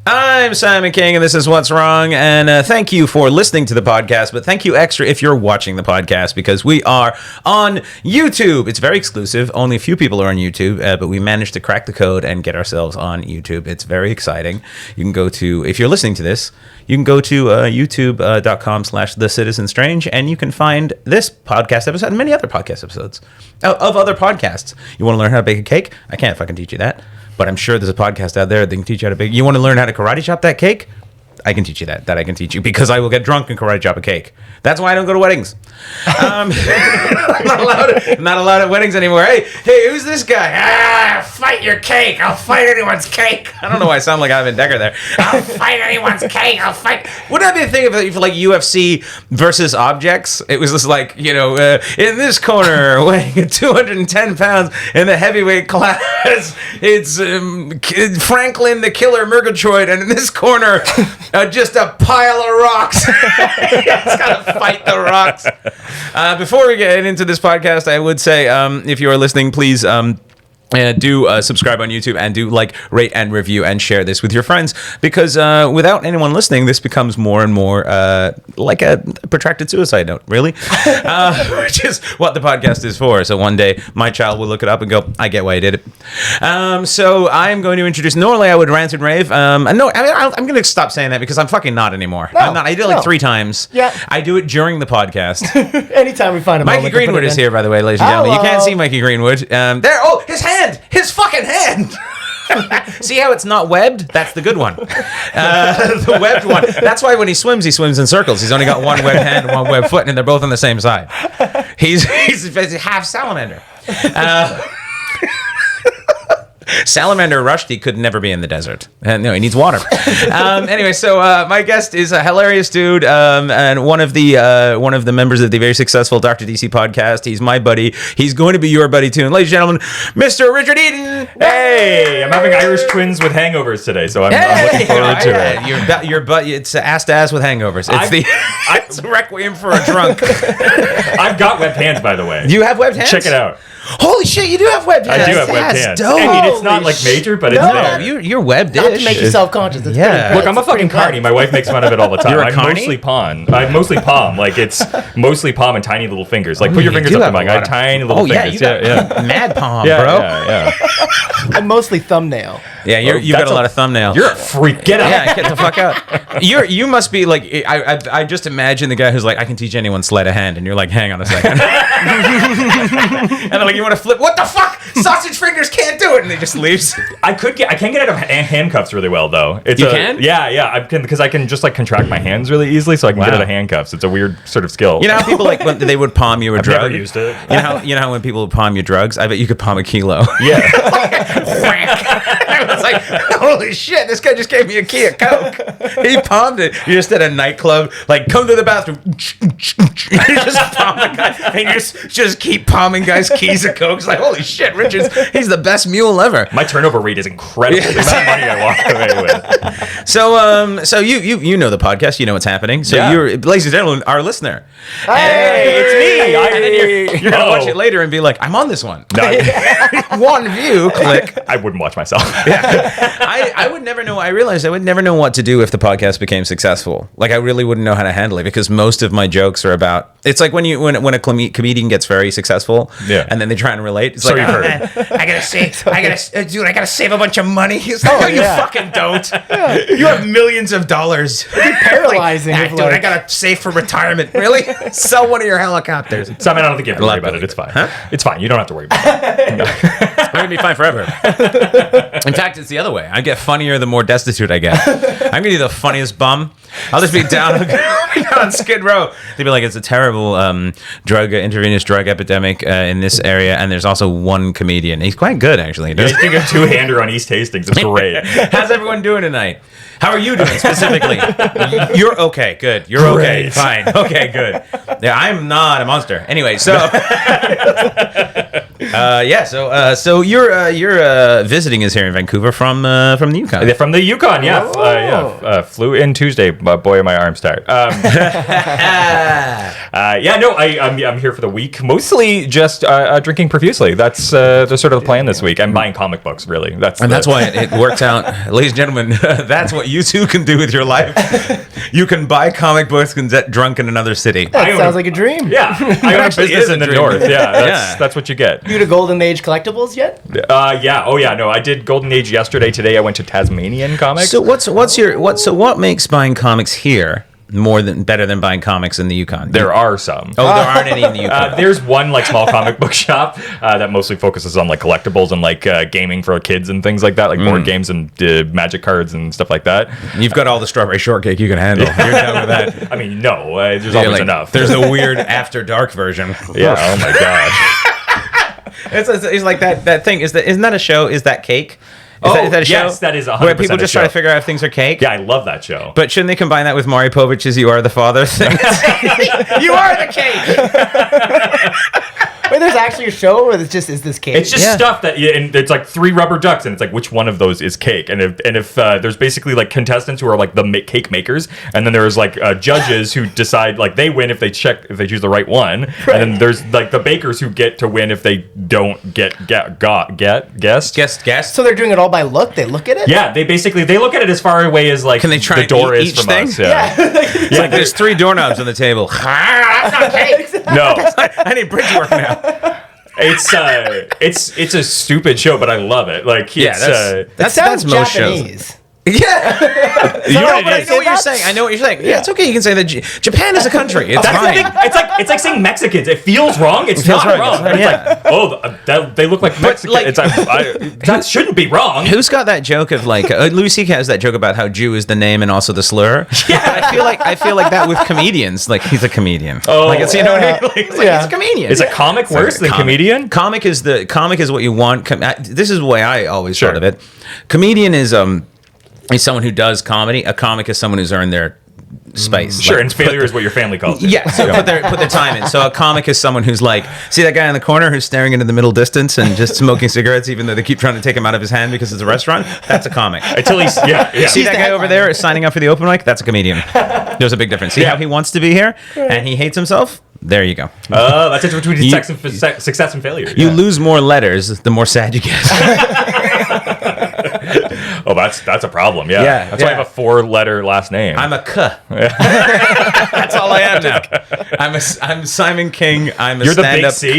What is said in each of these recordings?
I'm Simon King, and this is What's Wrong, and thank you for listening to the podcast, but thank you extra if you're watching the podcast, because we are on YouTube. It's very exclusive. Only a few people are on YouTube, but we managed to crack the code and get ourselves on YouTube. It's very exciting. You can go to, if you're listening to this, you can go to youtube.com/thecitizenstrange, and you can find this podcast episode and many other podcast episodes of other podcasts. You want to learn how to bake a cake? I can't fucking teach you that. But I'm sure there's a podcast out there that can teach you how to bake. You want to learn how to karate chop that cake? I can teach you that. That I can teach you, because I will get drunk and karate chop a cake. That's why I don't go to weddings. I'm not allowed at weddings anymore. Hey, who's this guy? Fight your cake. I'll fight anyone's cake. I don't know why I sound like Ivan Decker there. I'll fight anyone's cake. I'll fight. Wouldn't that be a thing if like UFC versus objects? It was just like, in this corner, weighing 210 pounds in the heavyweight class, it's Franklin the Killer Murgatroyd, and in this corner, just a pile of rocks. It's got to fight the rocks. Before we get into this podcast, I would say, if you are listening, please do subscribe on YouTube, and do rate and review and share this with your friends, because without anyone listening, this becomes more and more like a protracted suicide note, really, which is what the podcast is for. So one day my child will look it up and go, I get why I did it. So I'm going to introduce, normally I would rant and rave. I'm going to stop saying that, because I'm fucking not anymore. No, I'm not. I did it 3 times. Yeah. I do it during the podcast. Anytime we find a Mikey Greenwood is here, by the way, ladies and gentlemen. You can't see Mikey Greenwood. His hand! His fucking hand! See how it's not webbed? That's the good one. The webbed one. That's why when he swims in circles. He's only got one webbed hand and one webbed foot, and they're both on the same side. He's half salamander. Salamander Rushdie could never be in the desert. No, he needs water. Anyway, so my guest is a hilarious dude, and one of the members of the very successful Dr. DC podcast. He's my buddy. He's going to be your buddy too. And ladies and gentlemen, Mr. Richard Eden. Hey, I'm having Irish twins with hangovers today, so I'm looking forward to it. Your butt. It's ass to ass with hangovers. It's a requiem for a drunk. I've got webbed hands, by the way. You have webbed hands? Check it out. Holy shit, you do have webbed hands. I do have webbed hands. Dope. I mean, it's not major, but it's there. You're webbed-ish. Not to make you self-conscious. Yeah. Look, I'm a fucking carny. My wife makes fun of it all the time. You're a I'm carny? mostly palm. I'm mostly palm. It's mostly palm and tiny little fingers. Put your fingers up to mine. I have tiny little fingers. Yeah. Mad palm, yeah, bro. Yeah. I'm mostly thumbnail. Yeah, you've got a lot of thumbnail. You're a freak. Get out. Yeah, get the fuck out. You must be I just imagine the guy who's like, I can teach anyone sleight of hand, and you're like, hang on a second. And they're like, you want to flip? What the fuck? Sausage fingers can't do it, and he just leaves. I can't get out of handcuffs really well, though. You can? Yeah. Because I can just contract my hands really easily, so I can get out of handcuffs. It's a weird sort of skill. You know how people when they would palm you a drug? I've never used it. You know how when people would palm you drugs? I bet you could palm a kilo. Yeah. I was like, holy shit, this guy just gave me a key of Coke. He palmed it. You're just at a nightclub, come to the bathroom. You just palm the guy, and you just keep palming guys' keys of Coke. It's like, holy shit, Richards, he's the best mule ever. My turnover rate is incredible. The amount of money I walk away with. So you know the podcast, you know what's happening. So you're, ladies and gentlemen, our listener. Hey, it's me. And then you're gonna watch it later and be like, I'm on this one. No, One view, click. I wouldn't watch myself. I would never know. I realized I would never know what to do if the podcast became successful. I really wouldn't know how to handle it, because most of my jokes are about. It's like when a comedian gets very successful, and then they try and relate. It's So like, you've heard. Man, I gotta save a bunch of money. It's like, no, you fucking don't. You have millions of dollars. Paralyzing. Dude, I gotta save for retirement. Really? Sell one of your helicopters. Simon, I don't think you have to worry about it. It's fine. Huh? It's fine. You don't have to worry about it. I'm gonna be fine forever. In fact, it's the other way. I get funnier the more destitute I get. I'm gonna be the funniest bum. I'll just be down on Skid Row. They'd be like, it's a terrible intravenous drug epidemic in this area, and there's also one comedian. He's quite good, actually. He's doing a two-hander on East Hastings. It's great. How's everyone doing tonight? How are you doing specifically? You're okay. Good. You're okay. Great. Fine. Okay. Good. Yeah, I'm not a monster. Anyway, so So you're visiting us here in Vancouver from the Yukon. From the Yukon, yeah. Flew in Tuesday, but boy, are my arms tired. I'm here for the week, mostly just drinking profusely. That's the sort of the plan this week. I'm buying comic books, really. That's why it works out. Ladies and gentlemen, that's what you two can do with your life. You can buy comic books and get drunk in another city. That sounds like a dream. Yeah, I own a business in the north. Yeah, that's what you get. You to Golden Age collectibles yet? Yeah. Oh yeah. No, I did Golden Age yesterday. Today I went to Tasmanian Comics. So what makes buying comics here better than buying comics in the Yukon? There are some. Oh, there aren't any in the Yukon. There's one small comic book shop that mostly focuses on collectibles and gaming for kids and things like that, board games and magic cards and stuff like that. You've got all the strawberry shortcake you can handle. You're done with that. I mean, no, there's always enough. There's a weird after dark version. Yeah. Oh my gosh. It's like that thing. Isn't that a show? Is that cake? Is that a show? Yes, that is 100% where people just try to figure out if things are cake. Yeah, I love that show. But shouldn't they combine that with Maury Povich's "You Are the Father" thing? You are the cake. Wait, there's actually a show where it's just is this cake? It's just stuff that and it's 3 rubber ducks, and it's which one of those is cake? And if there's basically contestants who are the cake makers, and then there's judges who decide they win if they choose the right one, right. And then there's the bakers who get to win if they don't guessed. So they're doing it all by look. They look at it. Yeah, they look at it as far away as can they try the door eat is each from thing? us. Yeah. It's there's 3 doorknobs on the table. That's not cake. No, I need bridge work now. It's a stupid show, but I love it. That's most Japanese. shows. Yeah, I know what you're saying. Yeah, it's okay. You can say that Japan is a country. It's fine. It's like saying Mexicans. It feels wrong. It's not right. wrong. It's they look like Mexicans. That shouldn't be wrong. Who's got that joke of Louis C.K. has that joke about how Jew is the name and also the slur? Yeah, I feel like that with comedians. He's a comedian. Oh, it's you know what I mean? He's a comedian. Is a comic worse than comedian? Comic is what you want. This is the way I always thought of it. Comedian is someone who does comedy. A comic is someone who's earned their space. Sure, and failure is what your family calls it. Yeah, so put their time in. So a comic is someone who's see that guy in the corner who's staring into the middle distance and just smoking cigarettes, even though they keep trying to take him out of his hand because it's a restaurant. That's a comic. Until he's See that guy over there is signing up for the open mic? That's a comedian. There's a big difference. See how he wants to be here and he hates himself? There you go. Oh, that's the difference between success and failure. You lose more letters, the more sad you get. Oh, that's a problem. Yeah. That's why I have a 4-letter last name. I'm a K. That's all I am now. I'm Simon King. You're stand-up. The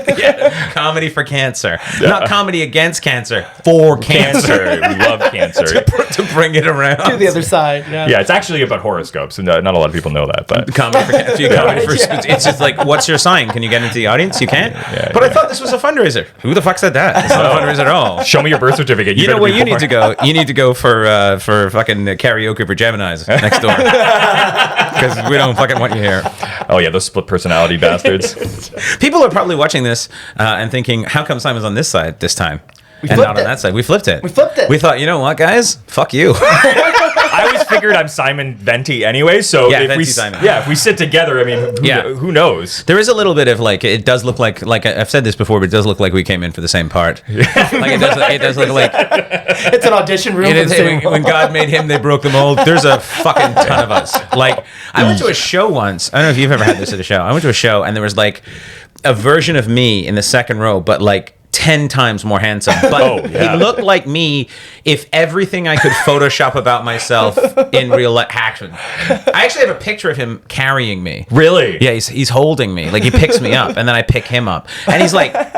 big C? Comedy for cancer. Not comedy against cancer. For cancer. We love cancer. to bring it around. To the other side. Yeah, it's actually about horoscopes, and not a lot of people know that. But comedy for cancer. It's just what's your sign? Can you get into the audience? You can't. But I thought this was a fundraiser. Who the fuck said that? It's not a fundraiser at all. Show me your birth certificate. You know where you need to go? You need to go for fucking karaoke for Geminis next door. Because we don't fucking want you here. Oh yeah, those split personality bastards. People are probably watching this and thinking, how come Simon's on this side this time? And not on that side. We flipped it. We thought, you know what, guys? Fuck you. I always figured I'm Simon Venti anyway, so if we sit together, I mean, who knows? There is a little bit of it does look like I've said this before, but it does look like we came in for the same part. It does look like it's an audition room. When God made him, they broke the mold. There's a fucking ton of us. I went to a show once. I don't know if you've ever had this at a show. I went to a show and there was a version of me in the second row, but 10 times more handsome. But he looked like me if everything I could Photoshop about myself in real life happened. I actually have a picture of him carrying me. Really? Yeah, he's holding me. He picks me up and then I pick him up. And he's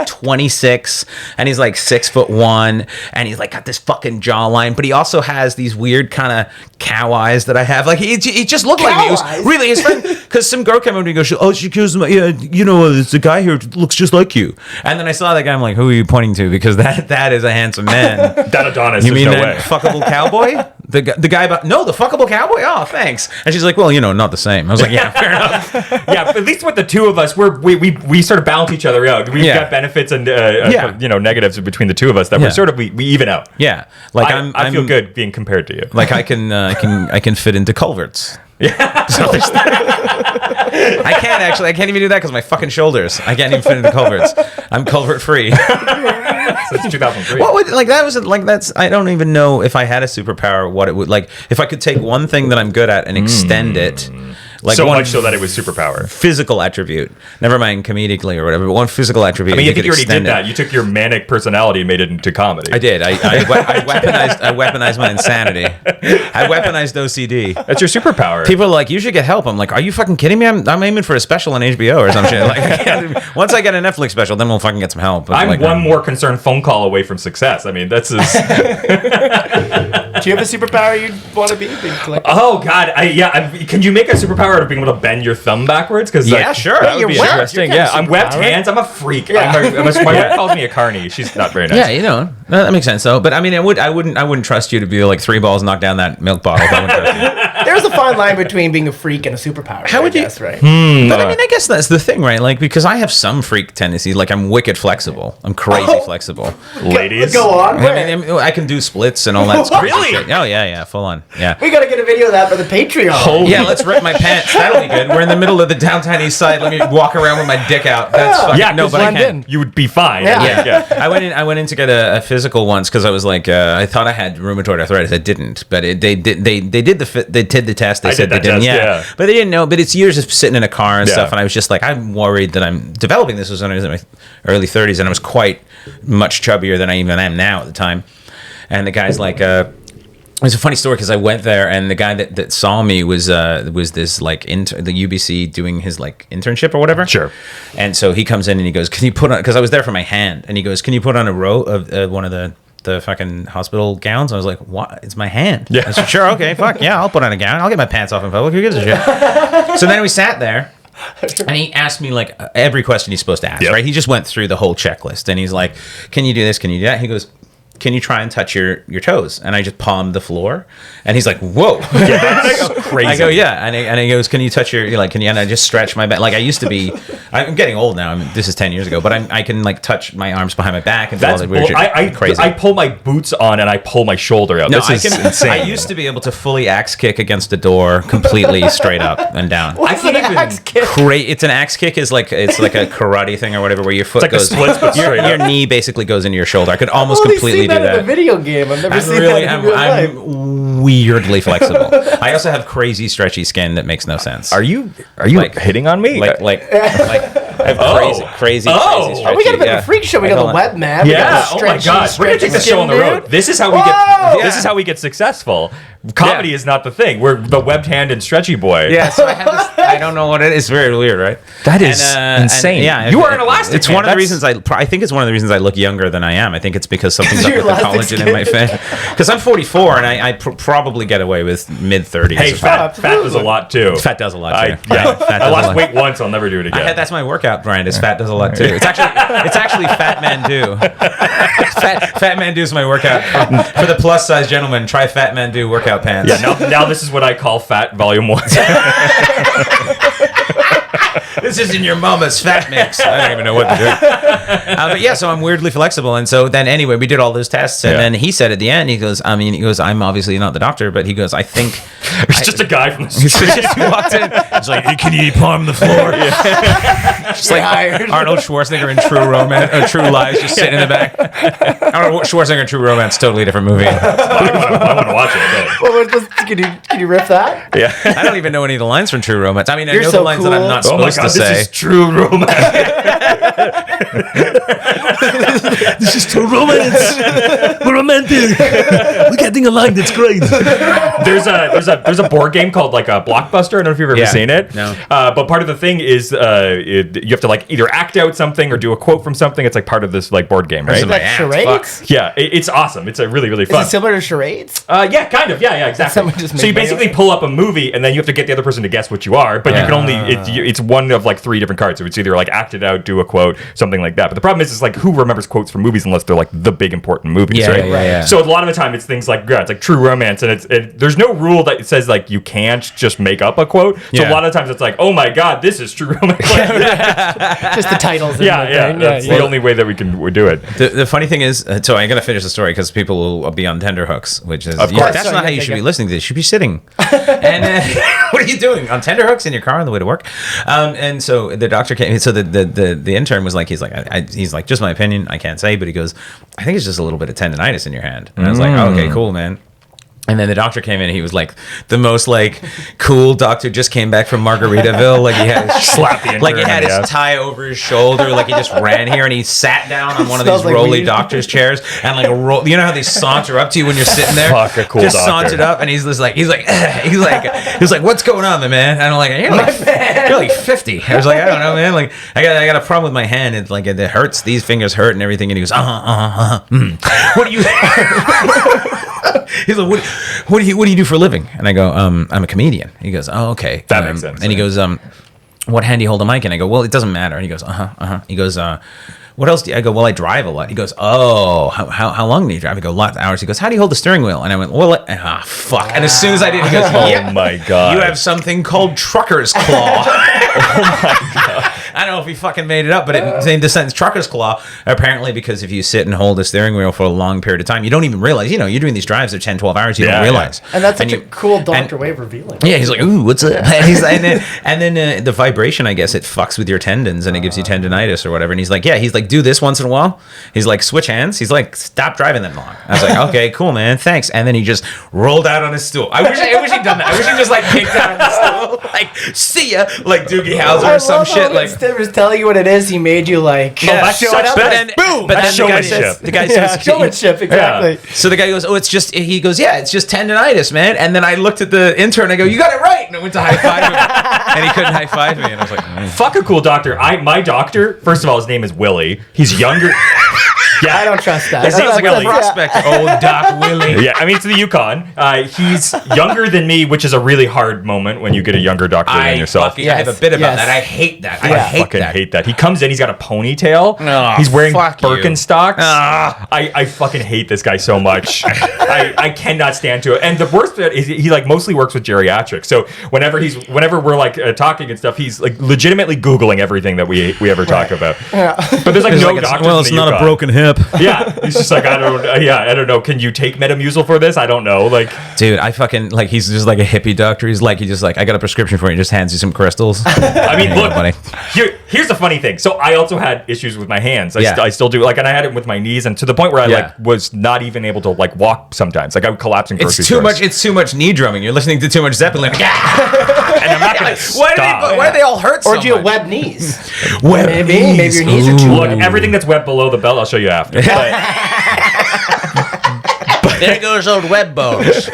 26 and he's 6'1" and he's got this fucking jawline, but he also has these weird kind of cow eyes that I have. He just looked like me. It was really his friend, because some girl came over and goes, she goes, there's a guy here who looks just like you. And then I saw that guy, I'm like, who are you pointing to? Because that is a handsome man. That Adonis. You mean no that way. fuckable cowboy? The guy about the fuckable cowboy? Oh, thanks. And she's like, well, not the same. I was like, yeah, fair enough. Yeah, at least with the two of us, we sort of balance each other out. We've got benefits and negatives between the two of us that we're sort of we even out. Yeah, I feel good being compared to you. I can fit into culverts. Yeah. So there's I can't even do that because my fucking shoulders. I can't even fit into culverts. I'm culvert free. Since 2003. What would that was like? That's I don't even know if I had a superpower. What it would like if I could take one thing that I'm good at and extend it. Like so one much so that it was superpower. Physical attribute. Never mind comedically or whatever, but one physical attribute. I mean, I think you already did that. You took your manic personality and made it into comedy. I did. I weaponized my insanity. I weaponized OCD. That's your superpower. People are like, you should get help. I'm like, are you fucking kidding me? I'm aiming for a special on HBO or some shit. Like, once I get a Netflix special, then we'll fucking get some help. I'm like, one more concerned phone call away from success. I mean, that's Do you have a superpower you want to be? Oh God, can you make a superpower of being able to bend your thumb backwards? Because sure. that would be interesting. Yeah, I'm webbed superpower. hands. I'm a freak. Yeah. My wife calls me a carny. She's not very nice. Yeah, you know that makes sense though. But I mean, I wouldn't trust you to be like 3 balls knock down that milk bottle. I wouldn't trust you. There's a fine line between being a freak and a superpower. How would you? Guess, right? But I mean, I guess that's the thing, right? Like because I have some freak tendencies. Like I'm wicked flexible. I'm crazy flexible. Ladies, Go on. I mean, I can do splits and all that. Really? Shit. Oh yeah, full on. Yeah. We gotta get a video of that for the Patreon. Yeah, let's rip my pants. That'll be good. We're in the middle of the downtown east side. Let me walk around with my dick out. That's fucking no, but I can. You would be fine. Yeah. I went in to get a physical once because I was like I thought I had rheumatoid arthritis. I didn't, but they did the test. They said they didn't. Yeah, but they didn't know. But it's years of sitting in a car and Yeah. stuff, and I was just like, I'm worried that I'm developing this. Was when I was in my early 30s, and I was quite much chubbier than I even am now at the time. And the guy's like, it's a funny story because I went there and the guy that saw me was this like the UBC doing his like internship or whatever. Sure. And so he comes in and he goes, "Can you put on?" Because I was there for my hand, and he goes, "Can you put on a row of one of the fucking hospital gowns?" I was like, "What? It's my hand." Yeah. I said, "Sure, okay, fuck yeah, I'll put on a gown. I'll get my pants off in public. Who gives a shit?" So then we sat there. And he asked me like every question he's supposed to ask, right? He just went through the whole checklist, and he's like, "Can you do this? Can you do that?" He goes, "Can you try and touch your toes?" And I just palmed the floor, and he's like, "Whoa, That's crazy." I go, "Yeah," and he goes, "Can you touch your can you?" And I just stretch my back. Like I used to be. I'm getting old now. This is 10 years ago, but I can like touch my arms behind my back and do all That's that weird shit. Crazy. I pull my boots on and I pull my shoulder out. No, This is insane. I used to be able to fully axe kick against a door completely straight up and down. I can't even. Axe kick? It's an axe kick is like it's like a karate thing or whatever where your foot It's like goes the splits, but your straight up. knee basically goes into your shoulder. I could almost I've only completely seen do that in a that. video game. I've never seen that in real life. I'm weirdly flexible. I also have crazy stretchy skin that makes no sense. Are you Like- hitting on me? like I have crazy Oh. stretchy. We got a bit of a freak show. We got the web man. We got Yeah. the Oh my stretchy, God. We're gonna take the show on the skin road. dude. This is how we Whoa. get. Yeah. This is how we get successful. Comedy is not the thing. We're the webbed hand and stretchy boy. Yeah, so I have this. I don't know what it is. It's very weird, right? That is And, insane. yeah, You are an elastic It's man. one of the That's- reasons I think it's one of the reasons I look younger than I am. I think it's because something's up Your with the elastic collagen in my face. Because I'm 44 and I probably get away with mid 30s. Hey, fat does a lot too. Fat does a lot too. Yeah, Fat I does a lost lot. weight once. I'll never do it again. That's my workout brand. Is fat does a lot too. It's actually Fat Man Do. Fat Man Do is my workout for the plus size gentleman. Try Fat Man Do workout pants. Yeah, now this is what I call fat volume 1. This isn't your mama's fat mix. I don't even know what to do. But yeah, so I'm weirdly flexible. And so then anyway, we did all those tests. And then he said at the end, he goes, I'm obviously not the doctor, but he goes, I think. It's just a guy from the He street. just walked in. He's like, hey, can you palm the floor? Just like hired. Arnold Schwarzenegger in True Romance, True Lies, just sitting in the back. Arnold Schwarzenegger in True Romance, totally different movie. I want to watch it. Well, can you riff that? Yeah. I don't even know any of the lines from True Romance. I mean, I You're know so the lines that I'm cool. not Oh my supposed God, to this say. is true romance. This is true romance. We're romantic. We're getting a line that's great. There's a board game called like a Blockbuster. I don't know if you've ever Yeah. seen it. No. But part of the thing is you have to like either act out something or do a quote from something. It's like part of this like board game, right? This is my Like ass. charades? Fuck. Yeah, it's awesome. It's a really Is fun. it similar to charades? Yeah, kind of. Yeah, exactly. Someone just So you made basically money pull up a movie, and then you have to get the other person to guess what you are. But you can only it's one of like 3 different cards. So it's either like act it out, do a quote, something like that. But the problem is like who remembers quotes from movies unless they're like the big important movies, right? Yeah. So a lot of the time it's things like it's like True Romance, and there's no rule that says like you can't just make up a quote. So a lot of times it's like, oh my god, this is True Romance. Just the titles. That's the only way that we do it. The funny thing is, so I'm gonna finish the story because people will be on tenterhooks, which is Of course. that's not how you should be listening to this. You should be sitting. And what are you doing on tenterhooks in your car on the way to work? And so the doctor came. So the intern was like, he's like, just my opinion, I can't say, but he goes, I think it's just a little bit of tendonitis in your hand. And I was like, oh, okay, cool, man. And then the doctor came in and he was like the most like cool doctor, just came back from Margaritaville. Like he had his tie over his shoulder. Like he just ran here and he sat down on one of these rolly doctor's chairs and like you know how they saunter up to you when you're sitting there? Fuck, a cool just doctor. sauntered up and he's like, what's going on, man? And I'm like, you're like 50. I was like, I don't know, man. Like I got a problem with my hand. It's like it hurts. These fingers hurt and everything. And he goes, what do you? He's like, what do you do for a living? And I go, I'm a comedian. He goes, oh, okay. That makes sense. And he goes, what hand do you hold a mic? And I go, well, it doesn't matter. And he goes, He goes, what else do you? I go, well, I drive a lot. He goes, oh, how long do you drive? I go, lots of hours. He goes, how do you hold the steering wheel? And I went, well, fuck. And as soon as I did, he goes, oh my god, you have something called trucker's claw. Oh my god. I don't know if he fucking made it up, but in the sentence trucker's claw, apparently because if you sit and hold a steering wheel for a long period of time, you don't even realize, you're doing these drives for 10, 12 hours, you don't realize. Yeah. And that's such a cool doctor way of revealing. Yeah, he's like, ooh, what's up? And then the vibration, I guess, it fucks with your tendons and it gives you tendonitis or whatever. And he's like, do this once in a while. He's like, switch hands. He's like, stop driving that long. I was like, okay, cool, man, thanks. And then he just rolled out on his stool. I wish he'd done that. I wish he just like kicked out on the stool. Like, see ya, like Doogie Howser or some shit. Like, instead of just telling you what it is, he made you like show it up. But then, boom. But then the guy says, showmanship, exactly. Yeah. So the guy goes, it's just tendonitis, man. And then I looked at the intern. I go, you got it right. And I went to high five him, and he couldn't high five me. And I was like, fuck a cool doctor. My doctor, first of all, his name is Willie. He's younger. Yeah, I don't trust that. That sounds like a prospect. Old Doc Willie. Yeah, I mean, it's the Yukon. He's younger than me, which is a really hard moment when you get a younger doctor than yourself. I have a bit about that. I hate that. I hate that. He comes in, he's got a ponytail. Oh, he's wearing Birkenstocks. I fucking hate this guy so much. I cannot stand to it. And the worst bit is he like mostly works with geriatrics. So whenever we're like talking and stuff, he's like legitimately Googling everything that we ever talk about. Yeah. But there's like no doctors. Well, it's not a broken hip. Yeah, he's just like, I don't know. Can you take Metamucil for this? I don't know. Like, dude, I fucking like. He's just like a hippie doctor. He just like, I got a prescription for you. He just hands you some crystals. I mean, look, here's the funny thing. So I also had issues with my hands. I still do. Like, and I had it with my knees, and to the point where I like was not even able to like walk sometimes. Like I would collapse in grocery stores. It's too much knee drumming. You're listening to too much Zeppelin. And I'm not gonna stop. Why do they all hurt so much? Or do you have web knees? Maybe your knees are too Look, everything that's web below the belt, I'll show you after. But there goes old web bones.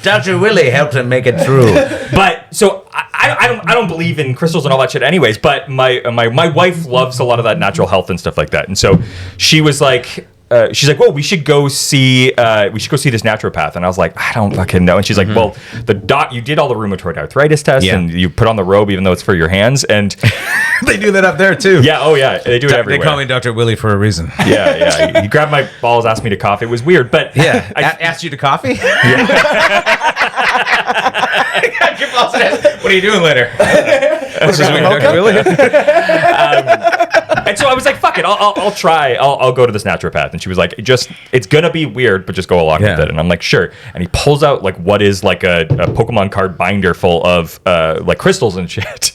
Dr. Willie helped him make it through. But so I don't believe in crystals and all that shit anyways, but my wife loves a lot of that natural health and stuff like that. And so she was like, she's like, well, we should go see this naturopath. And I was like, I don't fucking know. And she's like, well, you did all the rheumatoid arthritis tests and you put on the robe, even though it's for your hands. And they do that up there too. Yeah. Oh yeah. They do it everywhere. They call me Dr. Willie for a reason. Yeah. He grabbed my balls, asked me to cough. It was weird, but yeah. Asked you to coffee? Yeah. Your boss asked, what are you doing later? This is Dr. Willie. And so I was like, fuck it, I'll try. I'll go to this naturopath. And she was like, it's gonna be weird, but just go along with it. And I'm like, sure. And he pulls out like what is like a Pokemon card binder full of like crystals and shit.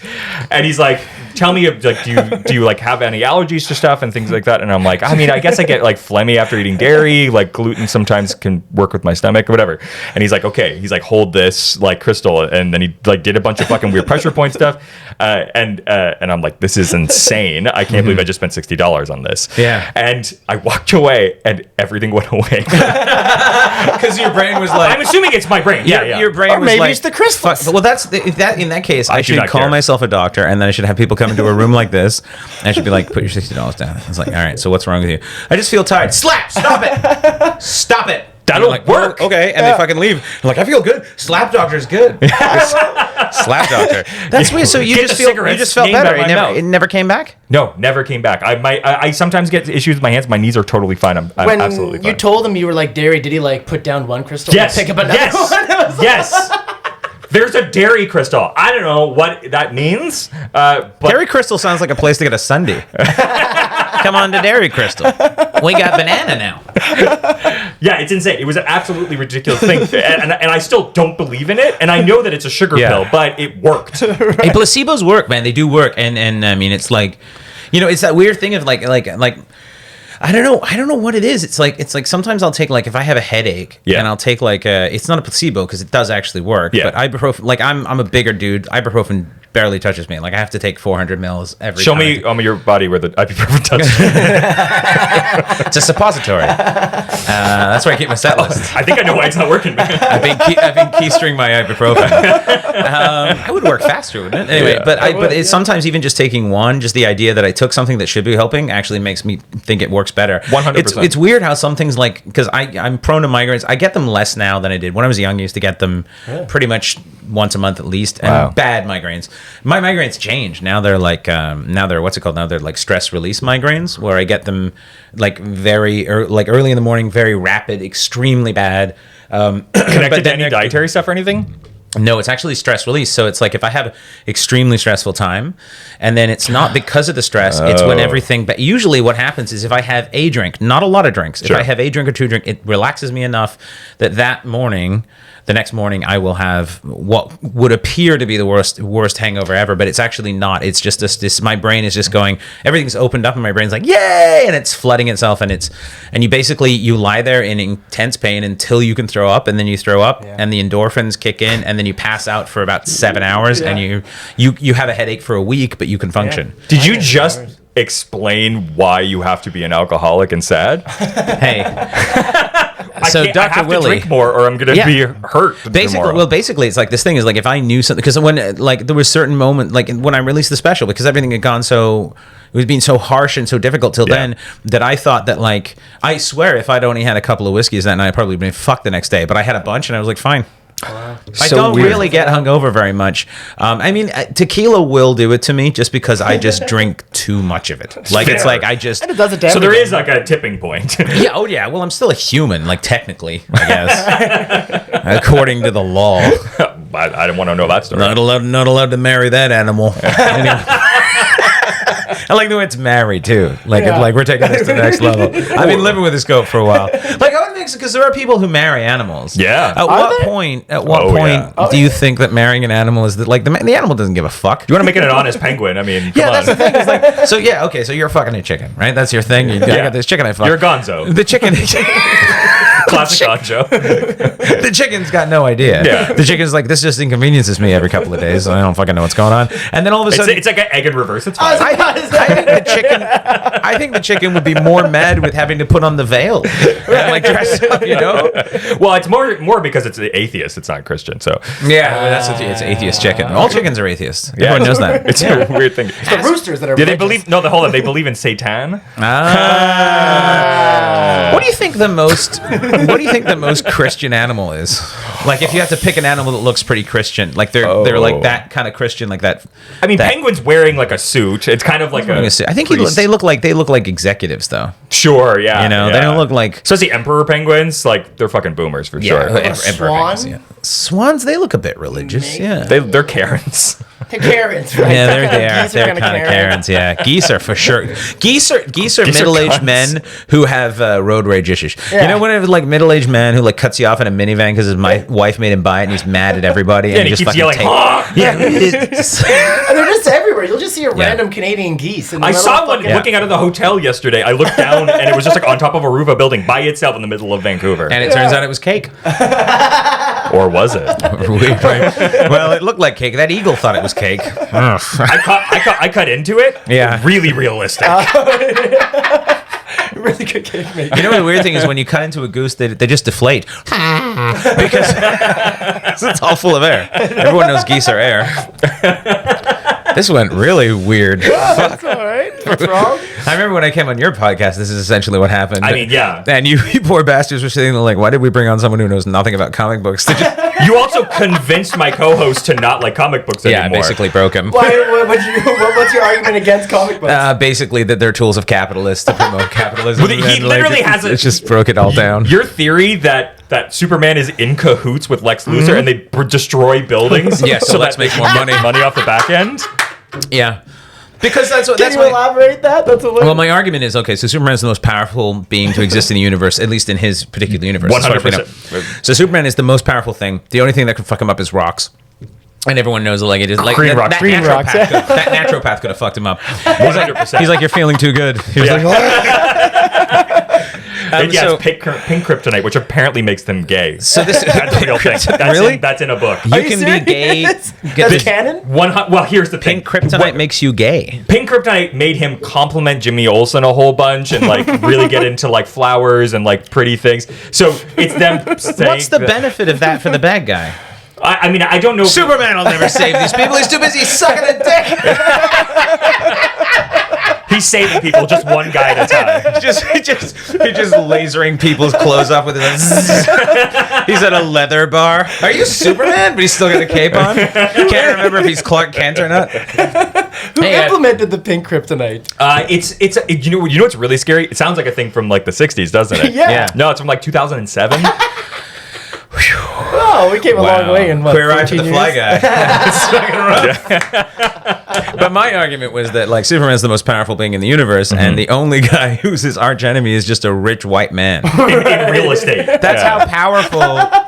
And he's like, tell me, like, do you like have any allergies to stuff and things like that? And I'm like, I mean, I guess I get like phlegmy after eating dairy. Like gluten sometimes can work with my stomach or whatever. And he's like, okay. He's like, hold this like crystal. And then he like did a bunch of fucking weird pressure point stuff. And I'm like, this is insane. I can't believe I just spent $60 on this. Yeah. And I walked away and everything went away. Because your brain was like, I'm assuming it's my brain. Yeah. Your brain or was maybe like, it's the crystals. Well, in that case, I should call care. myself a doctor, and then I should have people come into a room like this. And I should be like, put your $60 down. It's like, all right, so what's wrong with you? I just feel tired. Slap! Stop it! Stop it! That'll like, work. Well, okay, and they fucking leave. I'm like, I feel good. Slap doctor's good. Slap doctor. That's weird. So you Get just the cigarettes felt named better. by my mouth. It never came back. No, never came back. I sometimes get issues with my hands. My knees are totally fine. I'm When absolutely fine. you told him you were like dairy, did he like put down one crystal yes, and pick up another yes, one? yes. There's a dairy crystal. I don't know what that means. But Dairy Crystal sounds like a place to get a sundae. Come on to Dairy Crystal. We got banana now. yeah, it's insane. It was an absolutely ridiculous thing, and I still don't believe in it. And I know that it's a sugar pill, but it worked. Hey, placebos work, man. They do work, and I mean, it's like, it's that weird thing of like. I don't know what it is. It's like sometimes I'll take like if I have a headache and I'll take like it's not a placebo because it does actually work. Yeah. But ibuprofen, like I'm a bigger dude. Ibuprofen barely touches me. Like I have to take 400 mils every Show time. me on your body where the ibuprofen touches. It's a suppository. That's where I keep my set list. I think I know why it's not working, man. I've been keystring my ibuprofen. It would work faster, wouldn't it? Anyway, but it's sometimes even just taking one, just the idea that I took something that should be helping actually makes me think it works better. 100%. It's weird how some things like, because I'm prone to migraines. I get them less now than I did when I was young. I used to get them pretty much once a month at least, and bad migraines. My migraines change now. They're like now they're like stress release migraines, where I get them like very early in the morning, very rapid, extremely bad. Connected to any dietary stuff or anything? No, it's actually stress release. So it's like if I have an extremely stressful time, and then it's not because of the stress, it's when everything. But usually what happens is if I have a drink, not a lot of drinks, if I have a drink or two drink, it relaxes me enough that the next morning I will have what would appear to be the worst hangover ever, but it's actually not. It's just this my brain is just going, everything's opened up and my brain's like, yay, and it's flooding itself, and you lie there in intense pain until you can throw up, and then you throw up and the endorphins kick in, and then you pass out for about 7 hours and you have a headache for a week, but you can function. Did you just explain why you have to be an alcoholic and sad? Hey. So I Dr. have Willie, to drink more or I'm going to be hurt tomorrow. Basically, it's like this thing is like if I knew something, because when like there was certain moment, like when I released the special, because everything had gone so, it was being so harsh and so difficult till then, that I thought that like, I swear if I'd only had a couple of whiskeys that night, I'd probably been fucked the next day, but I had a bunch and I was like, fine. Wow. I don't really get hungover very much. I mean, tequila will do it to me just because I just drink too much of it. Like it's like I just. And it does it to so there everybody. is like a tipping point. Yeah. Oh yeah. Well, I'm still a human, like technically, I guess, according to the law. I don't want to know that story. Not allowed to marry that animal. I like the way it's married too. Like if we're taking this to the next level. I've been living with this goat for a while. Like I would think because there are people who marry animals. Yeah. At what point do you think that marrying an animal is like the animal doesn't give a fuck? You want to make it an honest penguin? I mean, come on. That's the thing. It's like so you're fucking a chicken, right? That's your thing. I got this chicken I fuck. You're a gonzo. The chicken. Classic gonzo. The chicken's got no idea. Yeah. The chicken's like, this just inconveniences me every couple of days. So I don't fucking know what's going on. And then all of a sudden, It's like an egg in reverse. It's fine. I think the chicken would be more mad with having to put on the veil and like dress up, Well, it's more because it's atheist. It's not Christian. So it's atheist chicken. All chickens are atheists. Everyone knows that. It's a weird thing. It's the roosters that are. Yeah, they believe. No, hold on. They believe in Satan. What do you think the most Christian animal is? Like if you have to pick an animal that looks pretty Christian, like they're like that kind of Christian, like that. I mean, penguin's wearing like a suit. It's kind of like I think they look like executives though. Sure, yeah. They don't look like. So the emperor penguins, like they're fucking boomers for sure. Swan? Swans, they look a bit religious. Yeah, They're Karens. They're Karens, right? Yeah, they're kind of Karens. Yeah, geese are for sure. Geese are middle-aged cunts. men who have road rage issues. Yeah. You know, when it was like middle-aged man who like cuts you off in a minivan because his wife made him buy it and he's mad at everybody and he just keeps fucking yelling, "Huh!" Yeah, And they're just everywhere. You'll just see a random Canadian geese. I saw one looking out of the hotel yesterday. I looked down and it was just like on top of a roof of a building by itself in the middle of Vancouver. and it turns out it was cake. Or was it? Well, it looked like cake. That eagle thought it was cake. I cut into it. Yeah. Really realistic. really good cake maker. You know what the weird thing is when you cut into a goose, they just deflate because it's all full of air. Everyone knows geese are air. This went really weird. That's all right. What's wrong? I remember when I came on your podcast, this is essentially what happened. I mean, yeah. And you poor bastards were sitting there like, why did we bring on someone who knows nothing about comic books? You also convinced my co-host to not like comic books anymore. Yeah, basically broke him. What's your argument against comic books? Basically that they're tools of capitalists to promote capitalism. Well, he literally has It just broke it all down. Your theory that Superman is in cahoots with Lex Luthor and they destroy buildings. Yeah, so let's that make more money. Money off the back end. Yeah. Because that's what. Can That's you elaborate that? That's a Well, my argument is, okay, so Superman's the most powerful being to exist in the universe, at least in his particular universe. 100%. So Superman is the most powerful thing. The only thing that can fuck him up is rocks. And everyone knows like it is like Green rocks. Green rocks. That naturopath could have fucked him up. 100%. He's like, you're feeling too good. He was Yeah. like, Yes, pink kryptonite, which apparently makes them gay. so this That's a real thing. That's in a book. you can be gay. That's canon? Well, here's the thing. Pink kryptonite makes you gay. Pink kryptonite made him compliment Jimmy Olsen a whole bunch and like really get into like flowers and like pretty things. So it's them saying What's the benefit of that for the bad guy? I mean, I don't know. Superman will never save these people. He's too busy sucking a dick. He's saving people just one guy at a time. He's just lasering people's clothes off with his. He's at a leather bar. Are you Superman? But he's still got a cape on. Can't remember if he's Clark Kent or not. Who implemented the pink kryptonite? You know what's really scary? It sounds like a thing from like the 60s, doesn't it? Yeah. No, it's from like 2007. Oh, we came a long way in what, Queer Eye for 14 the Fly years? Guy. It's fucking rough. But my argument was that like Superman's the most powerful being in the universe, and the only guy who's his arch enemy is just a rich white man. in real estate. That's how powerful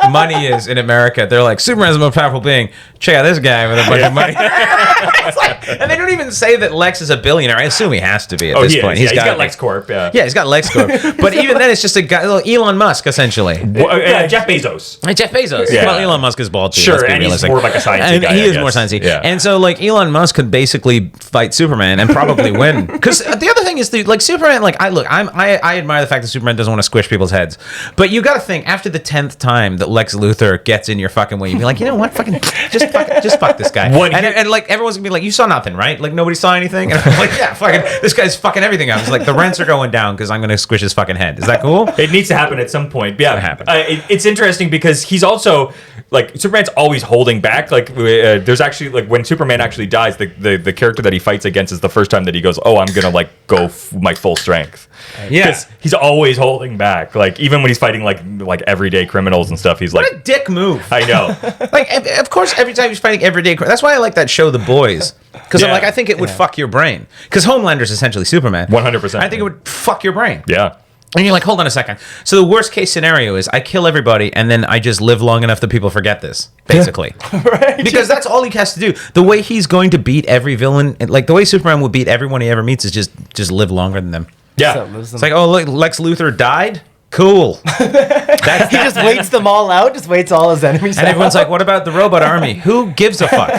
money is in America. They're like, Superman's the most powerful being. Check out this guy with a bunch of money. It's like, and they don't even say that Lex is a billionaire. I assume he has to be at this point. He's got LexCorp. Yeah, he's got LexCorp. But even then, it's just a guy, little Elon Musk, essentially. Jeff Bezos. Jeff Bezos. Yeah. Well, Elon Musk is bald too. Sure, let's be and he's realistic. more like a sciencey And guy, he I is guess. more sciencey. Yeah. And so, like, Elon Musk could basically fight Superman and probably win. Because the other thing is, like, Superman, like, I admire the fact that Superman doesn't want to squish people's heads. But you got to think, after the 10th time that Lex Luthor gets in your fucking way, you'd be like, you know what? Fucking, just fuck this guy. And like, everyone's going to be like, you saw nothing, right? Like, nobody saw anything? And I'm like, yeah, fucking, this guy's fucking everything up. It's like, the rents are going down because I'm going to squish his fucking head. Is that cool? It needs to happen at some point. Yeah, happen. It's interesting because he's also like Superman's always holding back. Like there's actually like when Superman actually dies, the character that he fights against is the first time that he goes, "Oh, I'm gonna like go my full strength." Yeah. Because he's always holding back. Like even when he's fighting like everyday criminals and stuff, he's like, What a dick move. I know. Like, of course, every time he's fighting everyday crime. That's why I like that show, The Boys. Because I'm Yeah. like, I think it would fuck your brain. Because Homelander's essentially Superman. 100%. I think it would fuck your brain. Yeah. And you're like, hold on a second. So the worst case scenario is I kill everybody and then I just live long enough that people forget this, basically. Right. Because that's all he has to do. The way he's going to beat every villain, like the way Superman will beat everyone he ever meets is just live longer than them. Yeah. It's like, oh, look, Lex Luthor died? Cool. He just waits them all out, just waits all his enemies And out. everyone's like, "What about the robot army? Who gives a fuck?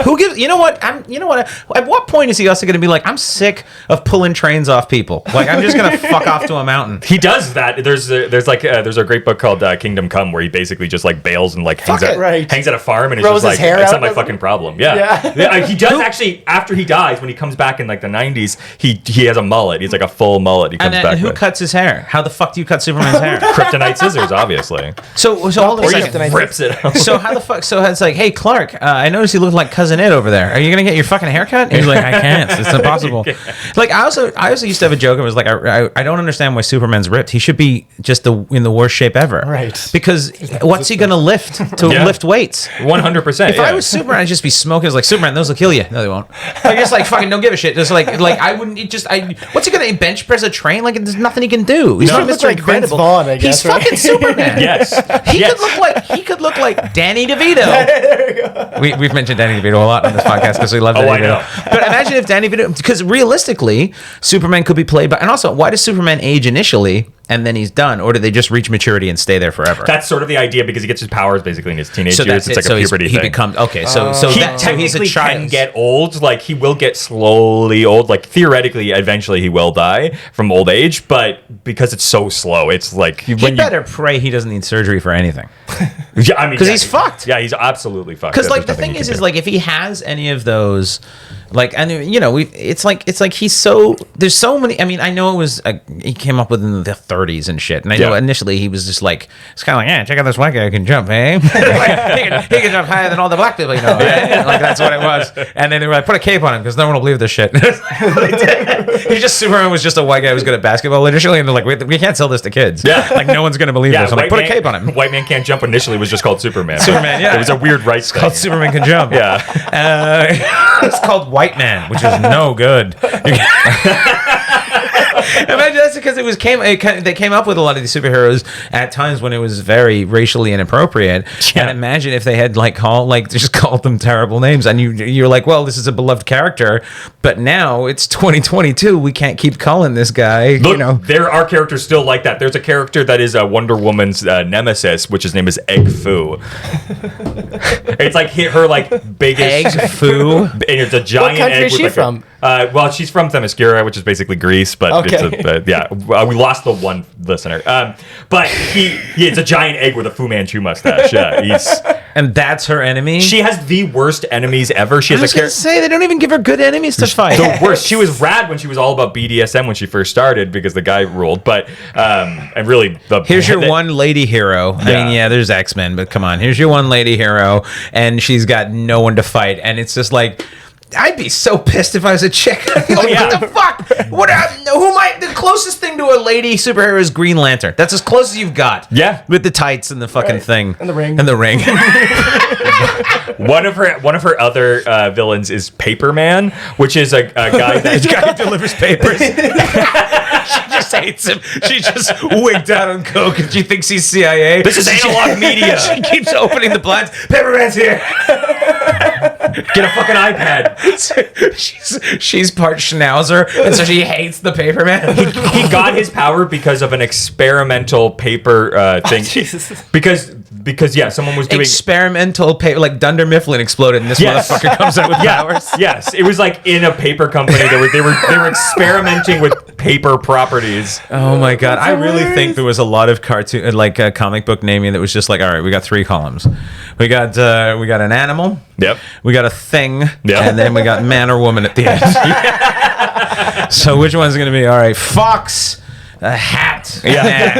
Who gives? You know what? At what point is he also going to be like, I'm sick of pulling trains off people. Like, I'm just going to fuck off to a mountain. He does that. There's a great book called Kingdom Come where he basically just like bails and like hangs at a farm and it's Throws just his like hair it's out, not my doesn't fucking problem. Yeah. He does actually after he dies when he comes back in like the 90s he has a mullet. He's like a full mullet. He comes back. And who with. cuts his hair? How the fuck do you cut Superman's hair? Kryptonite scissors, obviously. So hold on Or a he second. just rips it out. So how the fuck? So it's like, hey Clark, I noticed you look like Cousin Ed over there. Are you gonna get your fucking haircut? And he's like, I can't. It's impossible. Like I also used to have a joke. It was like, I don't understand why Superman's ripped. He should be just in the worst shape ever. Right. Because what's he gonna lift to lift weights? 100%. If I was Superman, I'd just be smoking. I was like, Superman, those will kill you. No, they won't. Like, just like fucking don't give a shit. Just like I wouldn't. What's he gonna bench press a train? Like there's nothing he can do. He's No. not Mr. Like Vince Incredible. Vaughn, I guess, He's right? fucking Superman. Yes. He could look like Danny DeVito. We've mentioned Danny DeVito a lot on this podcast because we love Danny I DeVito. know. But imagine if Danny DeVito, because realistically, Superman could be played by, and also, why does Superman age initially and then he's done, or do they just reach maturity and stay there forever? That's sort of the idea because he gets his powers basically in his teenage so years. that's It's it. like a So puberty he thing. becomes okay. So He he's a technically child. can get old. Like he will get slowly old. Like theoretically, eventually he will die from old age. But because it's so slow, it's like He better pray he doesn't need surgery for anything. Yeah, I mean, Because he's fucked. Yeah, he's absolutely fucked. Because like the There's nothing thing you is can do. like if he has any of those Like, and it's like he's so, there's so many. I mean, I know it was he came up with in the 30s and shit, and I know initially he was just like, it's kind of like, yeah, check out this white guy who can jump, eh? Like, he can jump higher than all the black people, you know. Right? Like that's what it was. And then they were like, put a cape on him because no one will believe this shit. He's just Superman was just a white guy who was good at basketball initially, and they're like, we can't sell this to kids. Yeah, like no one's gonna believe this. I'm like, put a cape on him. White Man Can't Jump initially was just called Superman. Superman, yeah. It was a weird rights thing. Called Superman Can Jump. Yeah. It's called White Man, which is no good. Imagine that's because they came up with a lot of these superheroes at times when it was very racially inappropriate. Yeah. And imagine if they had just called them terrible names, and you're like, well, this is a beloved character, but now it's 2022. We can't keep calling this guy. Look, there are characters still like that. There's a character that is Wonder Woman's nemesis, which his name is Egg Foo. It's like her biggest Egg Foo, and it's a giant. What country egg is she from? Well, she's from Themyscira, which is basically Greece, but we lost the one listener. But it's a giant egg with a Fu Manchu mustache. Yeah, and that's her enemy. She has the worst enemies ever. She has I was gonna say they don't even give her good enemies to fight. The worst. She was rad when she was all about BDSM when she first started because the guy ruled. But and really, here's your one lady hero. I mean, there's X-Men, but come on, here's your one lady hero, and she's got no one to fight, and it's just like. I'd be so pissed if I was a chick. What the fuck? The closest thing to a lady superhero is Green Lantern. That's as close as you've got. Yeah. With the tights and the fucking thing. And the ring. One of her other villains is Paperman, which is a guy who delivers papers. She just hates him. She just wigged out on coke and she thinks he's CIA. This is analog media. She keeps opening the blinds. Paperman's here. Get a fucking iPad. She's part Schnauzer, and so she hates the Paperman. He got his power because of an experimental paper thing. Jesus. Because someone was doing experimental paper, like Dunder Mifflin exploded, and this motherfucker comes out with powers. Yes, it was like in a paper company. They were experimenting with paper properties. Oh my god! I really think there was a lot of cartoon, comic book naming that was just like, all right, we got 3 columns. We got an animal. Yep. We got a thing. Yep. And then we got man or woman at the end. So which one's going to be all right? Fox, a hat. Yeah.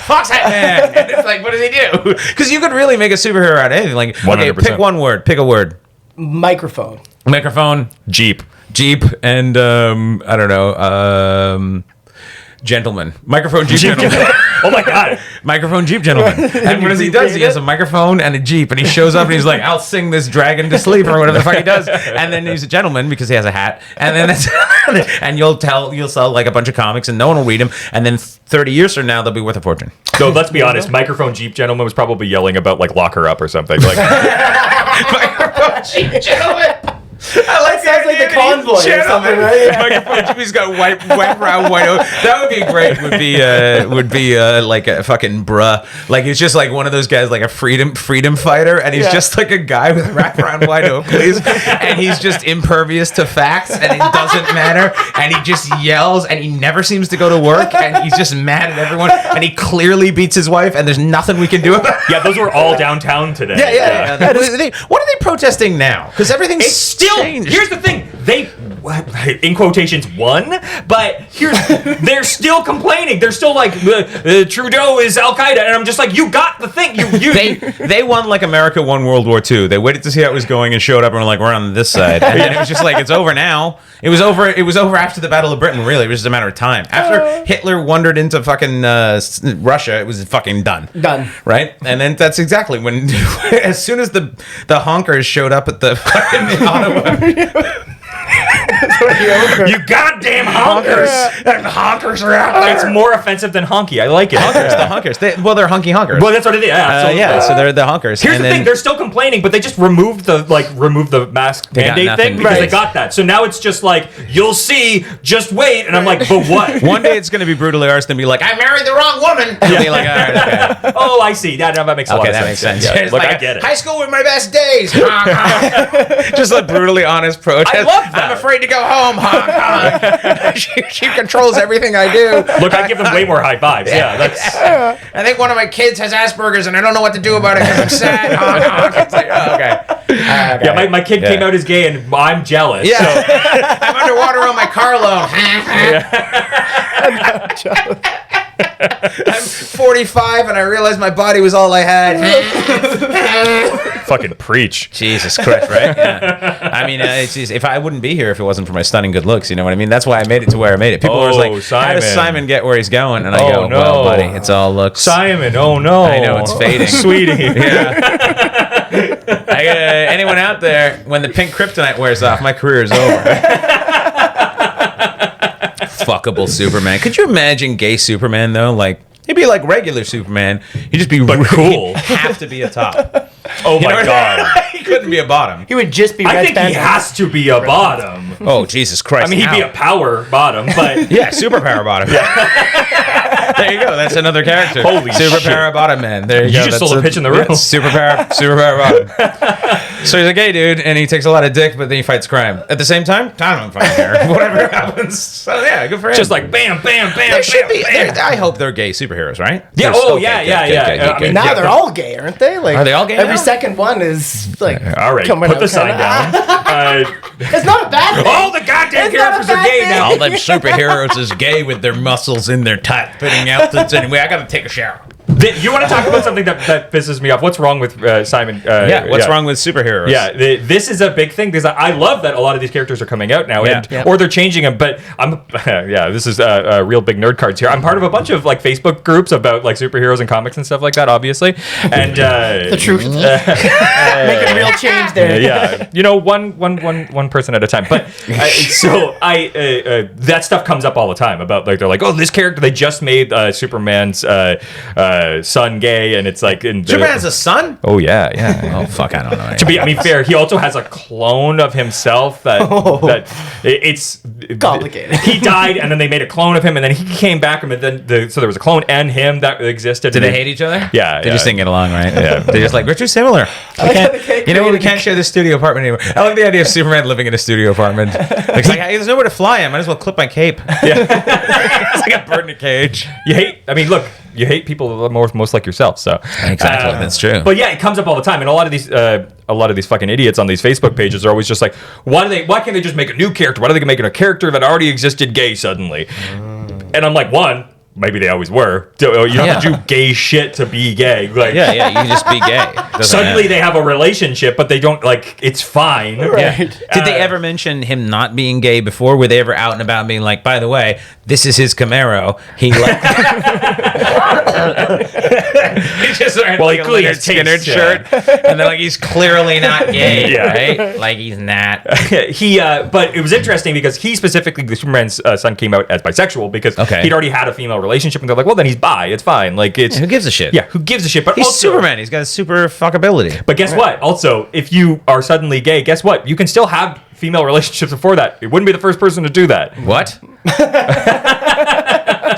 Fox hat man. And it's like, what does he do? Because you could really make a superhero out of anything. Like, 100%. okay, pick one word. Pick a word. Microphone. Microphone. Jeep, and I don't know. Gentleman. Microphone Jeep gentleman. Oh my god. Microphone Jeep gentleman. And what he does, he has a microphone and a Jeep, and he shows up and he's like, I'll sing this dragon to sleep, or whatever the fuck he does. And then he's a gentleman because he has a hat. And then that's and you'll sell like a bunch of comics and no one will read them. And then 30 years from now they'll be worth a fortune. So let's be honest, Microphone Jeep gentleman was probably yelling about like lock her up or something. Like Microphone Jeep gentleman. I like Sounds like the convoy or something, right? Microphone. He's got white brown, white. That would be great. Would be like a fucking bruh. Like he's just like one of those guys, like a freedom fighter, and he's just like a guy with wraparound white Oakleys, and he's just impervious to facts, and it doesn't matter, and he just yells, and he never seems to go to work, and he's just mad at everyone, and he clearly beats his wife, and there's nothing we can do about it. Yeah, those were all downtown today. Yeah. What are they protesting now? Because everything's still changed. Here's the thing. They, in quotations, won, but they're still complaining. They're still like, Trudeau is Al-Qaeda, and I'm just like, you got the thing. They won like America won World War II. They waited to see how it was going and showed up and were like, we're on this side. And then it was just like, it's over now. It was over after the Battle of Britain, really. It was just a matter of time. After Hitler wandered into fucking Russia, it was fucking done. Done. Right? And then that's exactly when, as soon as the honkers showed up at the fucking Ottawa. You goddamn honkers! And honkers are out there. It's more offensive than honky. I like it. The honkers. They're honky honkers. Well, that's what it is. Yeah, so they're the honkers. Here's the thing: they're still complaining, but they just removed the mask mandate thing because they got that. So now it's just like, you'll see. Just wait, and I'm like, but what? One day it's gonna be brutally honest and be like, I married the wrong woman. And be like, all right, okay. Oh, I see. That makes a lot of sense. That makes sense. Yeah. Look, like I get it. High school were my best days. Just a brutally honest protest. I love that. I'm afraid to go home. home, Hong Kong. she controls everything I do. Look, I give them way more high fives. Yeah, that's. I think one of my kids has Asperger's, and I don't know what to do about it because I'm sad. Hong Kong. It's like, oh, okay. Yeah, my kid came out as gay, and I'm jealous. Yeah. So. I'm underwater on my car loan. I'm 45 and I realized my body was all I had. Fucking preach. Jesus Christ, right? Yeah. I mean, it's just, if I wouldn't be here if it wasn't for my stunning good looks, you know what I mean? That's why I made it to where I made it. People were like, how does Simon get where he's going? And I go, well, buddy, it's all looks. Simon, oh no. I know, it's fading. Sweetie. Yeah. Anyone out there, when the pink kryptonite wears off, my career is over. Fuckable Superman. Could you imagine gay Superman though? Like he'd be like regular Superman. He'd just be but cool. Have to be a top. Oh my god. He couldn't be a bottom. He would just be. I think he has to be a bottom. Oh Jesus Christ! I mean, he'd be a power bottom, but yeah, superpower bottom. There you go. That's another character. Holy superpower shit. bottom man. There you go. You just sold a pitch in the room. Superpower bottom. So he's a gay dude, and he takes a lot of dick, but then he fights crime. At the same time, I don't fucking care. Whatever happens. So yeah, good for him. just like bam, bam, bam, There should bam, be. bam. I hope they're gay superheroes, right? Yeah. They're- Oh okay, yeah, good, yeah, good, yeah. good, I mean, good. Now they're all gay, aren't they? Like, Are they all gay Every now? second one is like. All right, coming put the out sign kinda- down. It's not a bad thing. All the goddamn It's not a characters are bad gay thing. now. All them superheroes is gay with their muscles in their tight fitting outfits. Anyway, I gotta take a shower. You want to talk about something that pisses me off? What's wrong with Simon? What's wrong with superheroes? Yeah, this is a big thing because I love that a lot of these characters are coming out now, Yeah. or they're changing them. But this is real big nerd cards here. I'm part of a bunch of like Facebook groups about like superheroes and comics and stuff like that, obviously. And The truth. Making a real change there. yeah, one person at a time. But that stuff comes up all the time about like they're like, oh, this character they just made Superman's son gay, and it's like Superman has a son? Oh yeah. Oh fuck, I don't know. To be, fair, he also has a clone of himself that it's Complicated. He died, and then they made a clone of him, and then he came back, and then so there was a clone and him that existed. Did they hate each other? Yeah, They just didn't get along, right? Yeah. They're just like, we're too similar. You know what? We can't share this studio apartment anymore. I like the idea of Superman living in a studio apartment. It's like, hey, there's nowhere to fly. I might as well clip my cape. Yeah. It's like a bird in a cage. You hate people most like yourself. So Exactly, that's true. But yeah, it comes up all the time, and a lot of these fucking idiots on these Facebook pages are always just like, why can't they just make a new character? Why are they making a character that already existed gay suddenly? And I'm like, one, maybe they always were. You don't have to do gay shit to be gay. Like, Yeah, you can just be gay. suddenly they have a relationship, but they don't like. It's fine. Right. Did they ever mention him not being gay before? Were they ever out and about being like, by the way, this is his Camaro. He like he just wearing Well, like he a clearly Leonard has taste, Skinner shirt, and then like he's clearly not gay, Yeah. right? Like he's not. But it was interesting because he specifically, the Superman's son came out as bisexual because he'd already had a female relationship, and they're like, well, then he's bi. It's fine. Like it's Who gives a shit? Yeah, who gives a shit? But He's also, Superman. He's got a super fuckability. But guess what? Also, if you are suddenly gay, guess what? You can still have female relationships before that. It wouldn't be the first person to do that. What?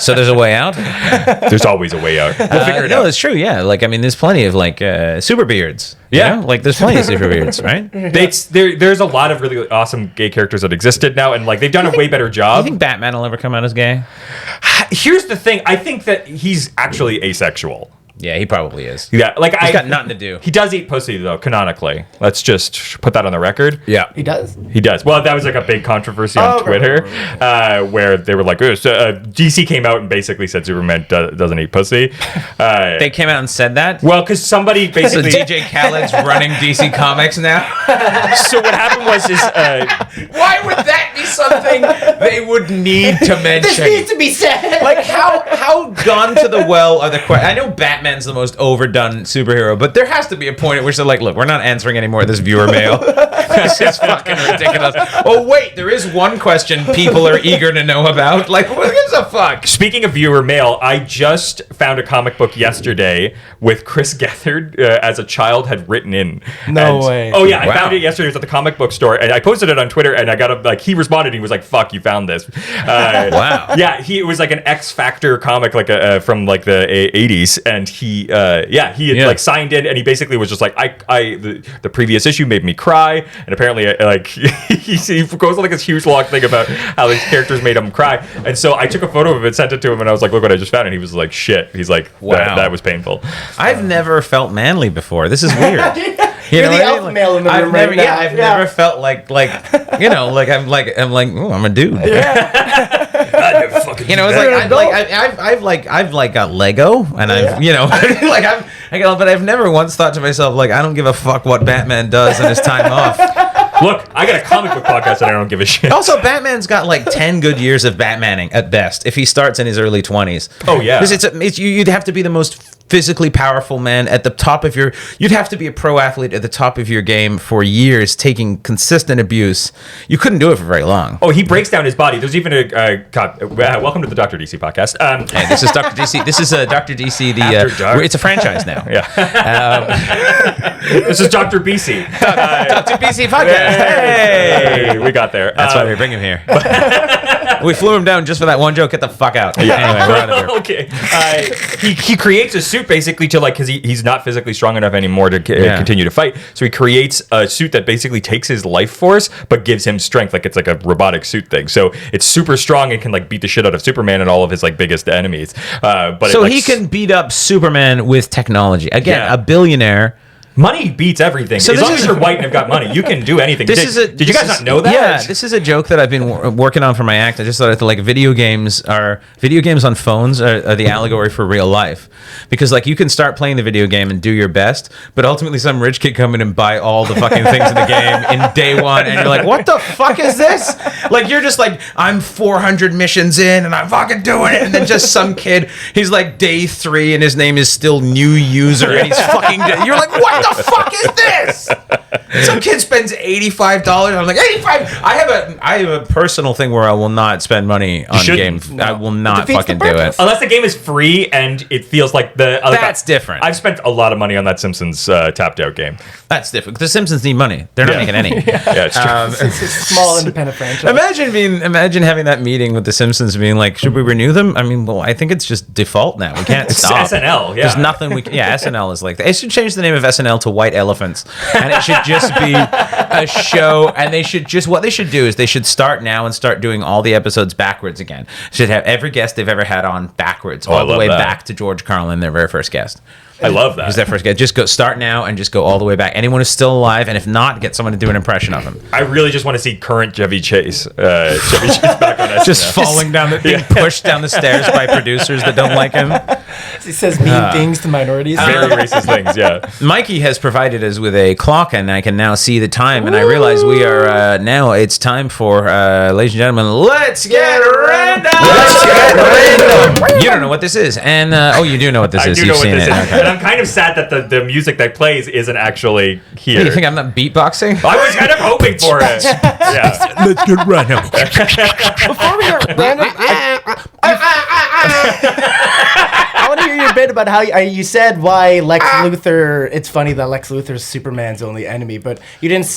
So there's a way out? There's always a way out. We'll figure it out. No, it's true. Yeah, like I mean, there's plenty of like super beards. Yeah. Like there's plenty of super beards, right? There's a lot of really awesome gay characters that existed now, and like they've done a way better Do job. you think Batman will ever come out as gay? Here's the thing: I think that he's actually asexual. Yeah, he probably is. Yeah, like He's got nothing to do. He does eat pussy though, canonically. Let's just put that on the record. Yeah. He does. He does. Well, that was like a big controversy on Twitter, where they were like, DC came out and basically said Superman doesn't eat pussy. They came out and said that? Well, because somebody So basically. DJ Khaled's running DC Comics now? So what happened was Why would that be something they would need to This mention? needs to be said. Like how gone to the well are the questions? I know Batman's the most overdone superhero, but there has to be a point at which they're like, look, we're not answering any more of this viewer mail. This is fucking ridiculous. Oh wait, there is one question people are eager to know about. Like, who gives a fuck? Speaking of viewer mail, I just found a comic book yesterday with Chris Gethard as a child had written in. No way. Oh yeah, I Wow. found it yesterday. It was at the comic book store, and I posted it on Twitter, and I got he responded. He was like, "Fuck, you found this." Wow. Yeah, it was like an X Factor comic, like from like the 80s, and he had like signed in, and he basically was just like, the previous issue made me cry, and apparently like he goes on like this huge long thing about how these characters made him cry, and so I took a photo of it and sent it to him, and I was like, look what I just found, and he was like, shit. He's like, wow, that was painful. I've never felt manly before. This is weird. You're the alpha male in the room right now. I've never felt like you know, like I'm ooh, I'm a dude. Yeah. You know, it's I've got Lego, and I've you know but I've never once thought to myself like I don't give a fuck what Batman does in his time off. Look, I got a comic book podcast and I don't give a shit. Also, Batman's got like 10 good years of Batmaning at best if he starts in his early 20s. Oh yeah, because you'd have to be the most physically powerful man at the top of you'd have to be a pro athlete at the top of your game for years, taking consistent abuse. You couldn't do it for very long. Oh, he breaks down his body. There's even welcome to the Dr. DC podcast. Hey, this is Dr. DC. This is Dr. DC. It's a franchise now. Yeah. This is Dr. BC. Dr. BC podcast. Hey, we got there. That's why we bring him here. We flew him down just for that one joke. Get the fuck out. Yeah. Anyway, we're out of here. Okay. He creates a suit basically to like, because he's not physically strong enough anymore to continue to fight. So he creates a suit that basically takes his life force but gives him strength. Like it's like a robotic suit thing. So it's super strong and can like beat the shit out of Superman and all of his like biggest enemies. But so he can beat up Superman with technology. Again, a billionaire. Money beats everything. So as long as you're white and have got money, you can do anything. Did you guys not know that? Yeah, this is a joke that I've been working on for my act. I just thought like video games on phones are the allegory for real life, because like you can start playing the video game and do your best, but ultimately some rich kid come in and buy all the fucking things in the game in day one, and you're like, what the fuck is this? Like you're just like, I'm 400 missions in and I'm fucking doing it, and then just some kid, he's like day 3 and his name is still new user, and he's fucking. You're like, what the fuck is this? Some kid spends $85. I'm like, 85. I have a personal thing where I will not spend money on games. No. I will not fucking do it unless the game is free and it feels like the. That's different. I've spent a lot of money on that Simpsons tapped out game. That's different. The Simpsons need money. They're not making any. Yeah, it's true. It's a small independent franchise. Imagine having that meeting with the Simpsons, being like, should we renew them? I mean, well, I think it's just default now. We can't stop. SNL. Yeah. There's nothing we. Yeah, SNL is like that. It should change the name of SNL to White Elephants, and it should just be a show. And they should just what they should do is they should start now and start doing all the episodes backwards again. Should have every guest they've ever had on backwards, all the way back to George Carlin, their very first guest. I love that. Who's their first guest? Just go start now and just go all the way back. Anyone who's still alive, and if not, get someone to do an impression of him. I really just want to see current Chevy Chase. Chevy Chase back on SNL. Just falling down, being pushed down the stairs by producers that don't like him. He says mean things to minorities. Very racist things, yeah. Mikey has provided us with a clock, and I can now see the time. And I realize we are now. It's time for, ladies and gentlemen, let's get random. Let's get random. You don't know what this is, and you do know what this is. You've seen it. Okay. And I'm kind of sad that the music that plays isn't actually here. You think I'm not beatboxing? I was kind of hoping for it. Yeah. Let's get random. Before we get random, I want to hear your bit about how you said why Lex Luthor. It's funny that Lex Luthor's Superman's only enemy, but you didn't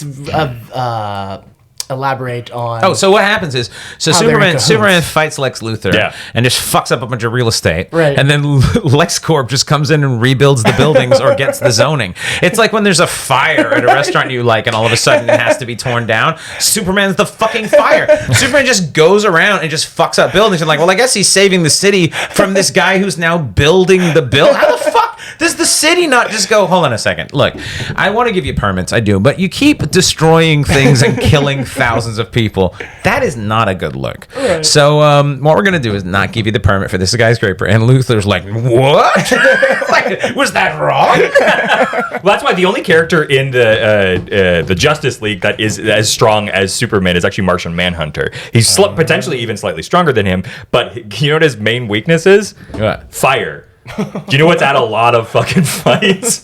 elaborate on. Oh, so what happens is, Superman fights Lex Luthor and just fucks up a bunch of real estate. Right. And then LexCorp just comes in and rebuilds the buildings or gets the zoning. It's like when there's a fire at a restaurant you like and all of a sudden it has to be torn down. Superman's the fucking fire. Superman just goes around and just fucks up buildings. And like, well, I guess he's saving the city from this guy who's now building the building. How the fuck does the city not just go, hold on a second. Look, I want to give you permits. I do. But you keep destroying things and killing thousands of people. That is not a good look. Right. So what we're going to do is not give you the permit for this skyscraper. And Luthor's like, what? Like, was that wrong? Well, that's why the only character in the Justice League that is as strong as Superman is actually Martian Manhunter. He's potentially even slightly stronger than him. But you know what his main weakness is? What? Fire. Do you know what's at a lot of fucking fights?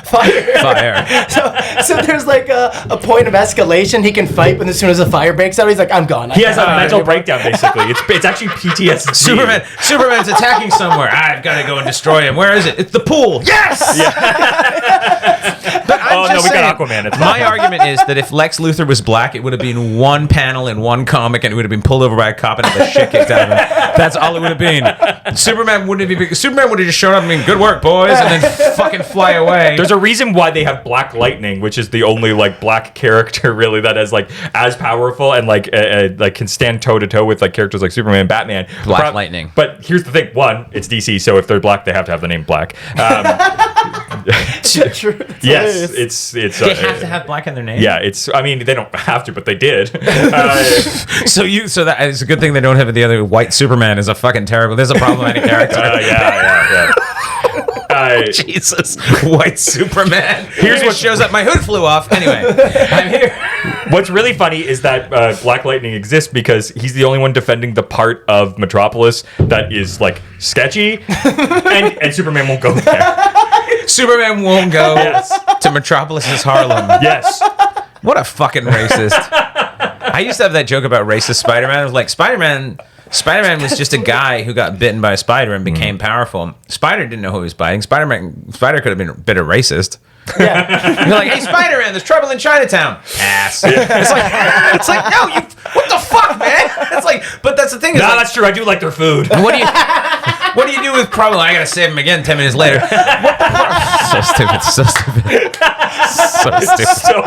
Fire. So there's like a point of escalation. He can fight, but as soon as the fire breaks out, he's like, I'm gone. He has a mental breakdown, basically. It's actually PTSD. Superman's attacking somewhere. I've got to go and destroy him. Where is it? It's the pool. Yes! Yeah. Oh no, we got Aquaman. It's My fine. argument is that if Lex Luthor was black, it would have been one panel in one comic, and it would have been pulled over by a cop and had the shit kicked out of him. That's all it would have been. Superman wouldn't have been. Superman would have just shown up and been, "Good work, boys," and then fucking fly away. There's a reason why they have Black Lightning, which is the only like black character really that is like as powerful and like can stand toe to toe with like characters like Superman and Batman. Black Lightning. But here's the thing: one, it's DC, so if they're black, they have to have the name Black. True. Yes, it's they have to have black in their name. Yeah, it's. I mean, they don't have to, but they did. So that it's a good thing they don't have the other white Superman is a fucking terrible. There's a problematic character. Yeah. Jesus, white Superman. Here's what shows up. My hood flew off. Anyway, I'm here. What's really funny is that Black Lightning exists because he's the only one defending the part of Metropolis that is like sketchy, and Superman won't go there. Superman won't go to Metropolis's Harlem. Yes. What a fucking racist. I used to have that joke about racist Spider-Man. I was like, Spider-Man was just a guy who got bitten by a spider and became powerful. Spider didn't know who he was biting. Spider could have been a bit of racist. Yeah. You're like, hey, Spider-Man, there's trouble in Chinatown. Ass. It's like, no, what the fuck, man? It's like, but that's the thing. No, that's true. I do like their food. What do you do with problem? I gotta save him again 10 minutes later. So stupid. So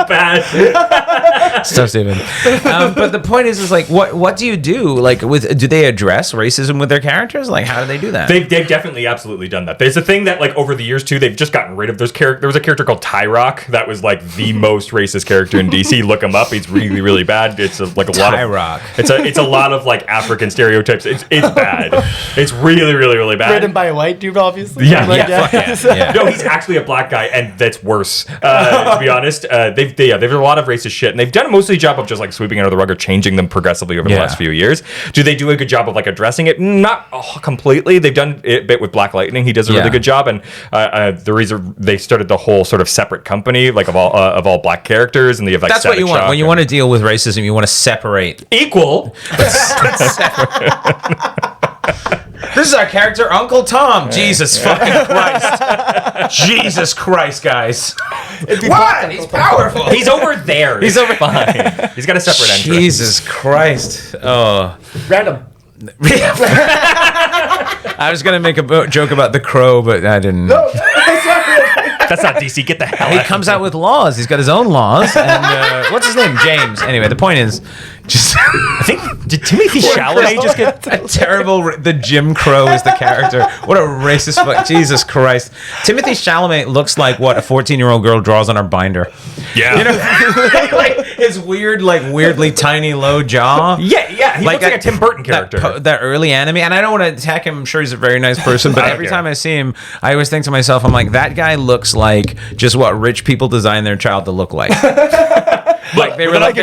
bad. So stupid. But the point is like, what do you do? Like, do they address racism with their characters? Like, how do they do that? They've definitely absolutely done that. There's a thing that like over the years too, they've just gotten rid of those characters. There was a character called Tyrock that was like the most racist character in DC. Look him up. He's really, really bad. It's like a lot of Tyrock. It's a lot of like African stereotypes. It's bad. It's really, really, really bad. Written by a white dude, obviously. Yeah, Like, fuck yeah. No, he's actually a black guy, and that's worse. To be honest, they've done a lot of racist shit, and they've done a mostly job of just like sweeping it under the rug or changing them progressively over the last few years. Do they do a good job of like addressing it? Not completely. They've done it a bit with Black Lightning. He does a really good job, and the reason they started the whole sort of separate company, like of all black characters, and they have like That's what you want when you want to deal with racism. You want to separate. equal. This is our character, Uncle Tom. Jesus fucking Christ. Jesus Christ, guys. What? He's powerful. He's over there. He's over fine. He's got a separate entrance. Jesus Christ. Oh. Random. I was going to make a joke about the Crow, but I didn't. No, That's not DC. Get the hell out. He comes out with laws. He's got his own laws. And what's his name? James. Anyway, the point is, just I think did Timothy Chalamet just get? a terrible. The Jim Crow is the character. What a racist fuck. Jesus Christ. Timothy Chalamet looks like what a 14-year-old girl draws on her binder. Yeah. You know, like his weird, like weirdly tiny low jaw. Yeah. He looks like a Tim Burton character. That early anime, and I don't want to attack him. I'm sure he's a very nice person, but I don't every care. time I see him, I always think to myself, I'm like, that guy looks like just what rich people design their child to look like. Like they were With like a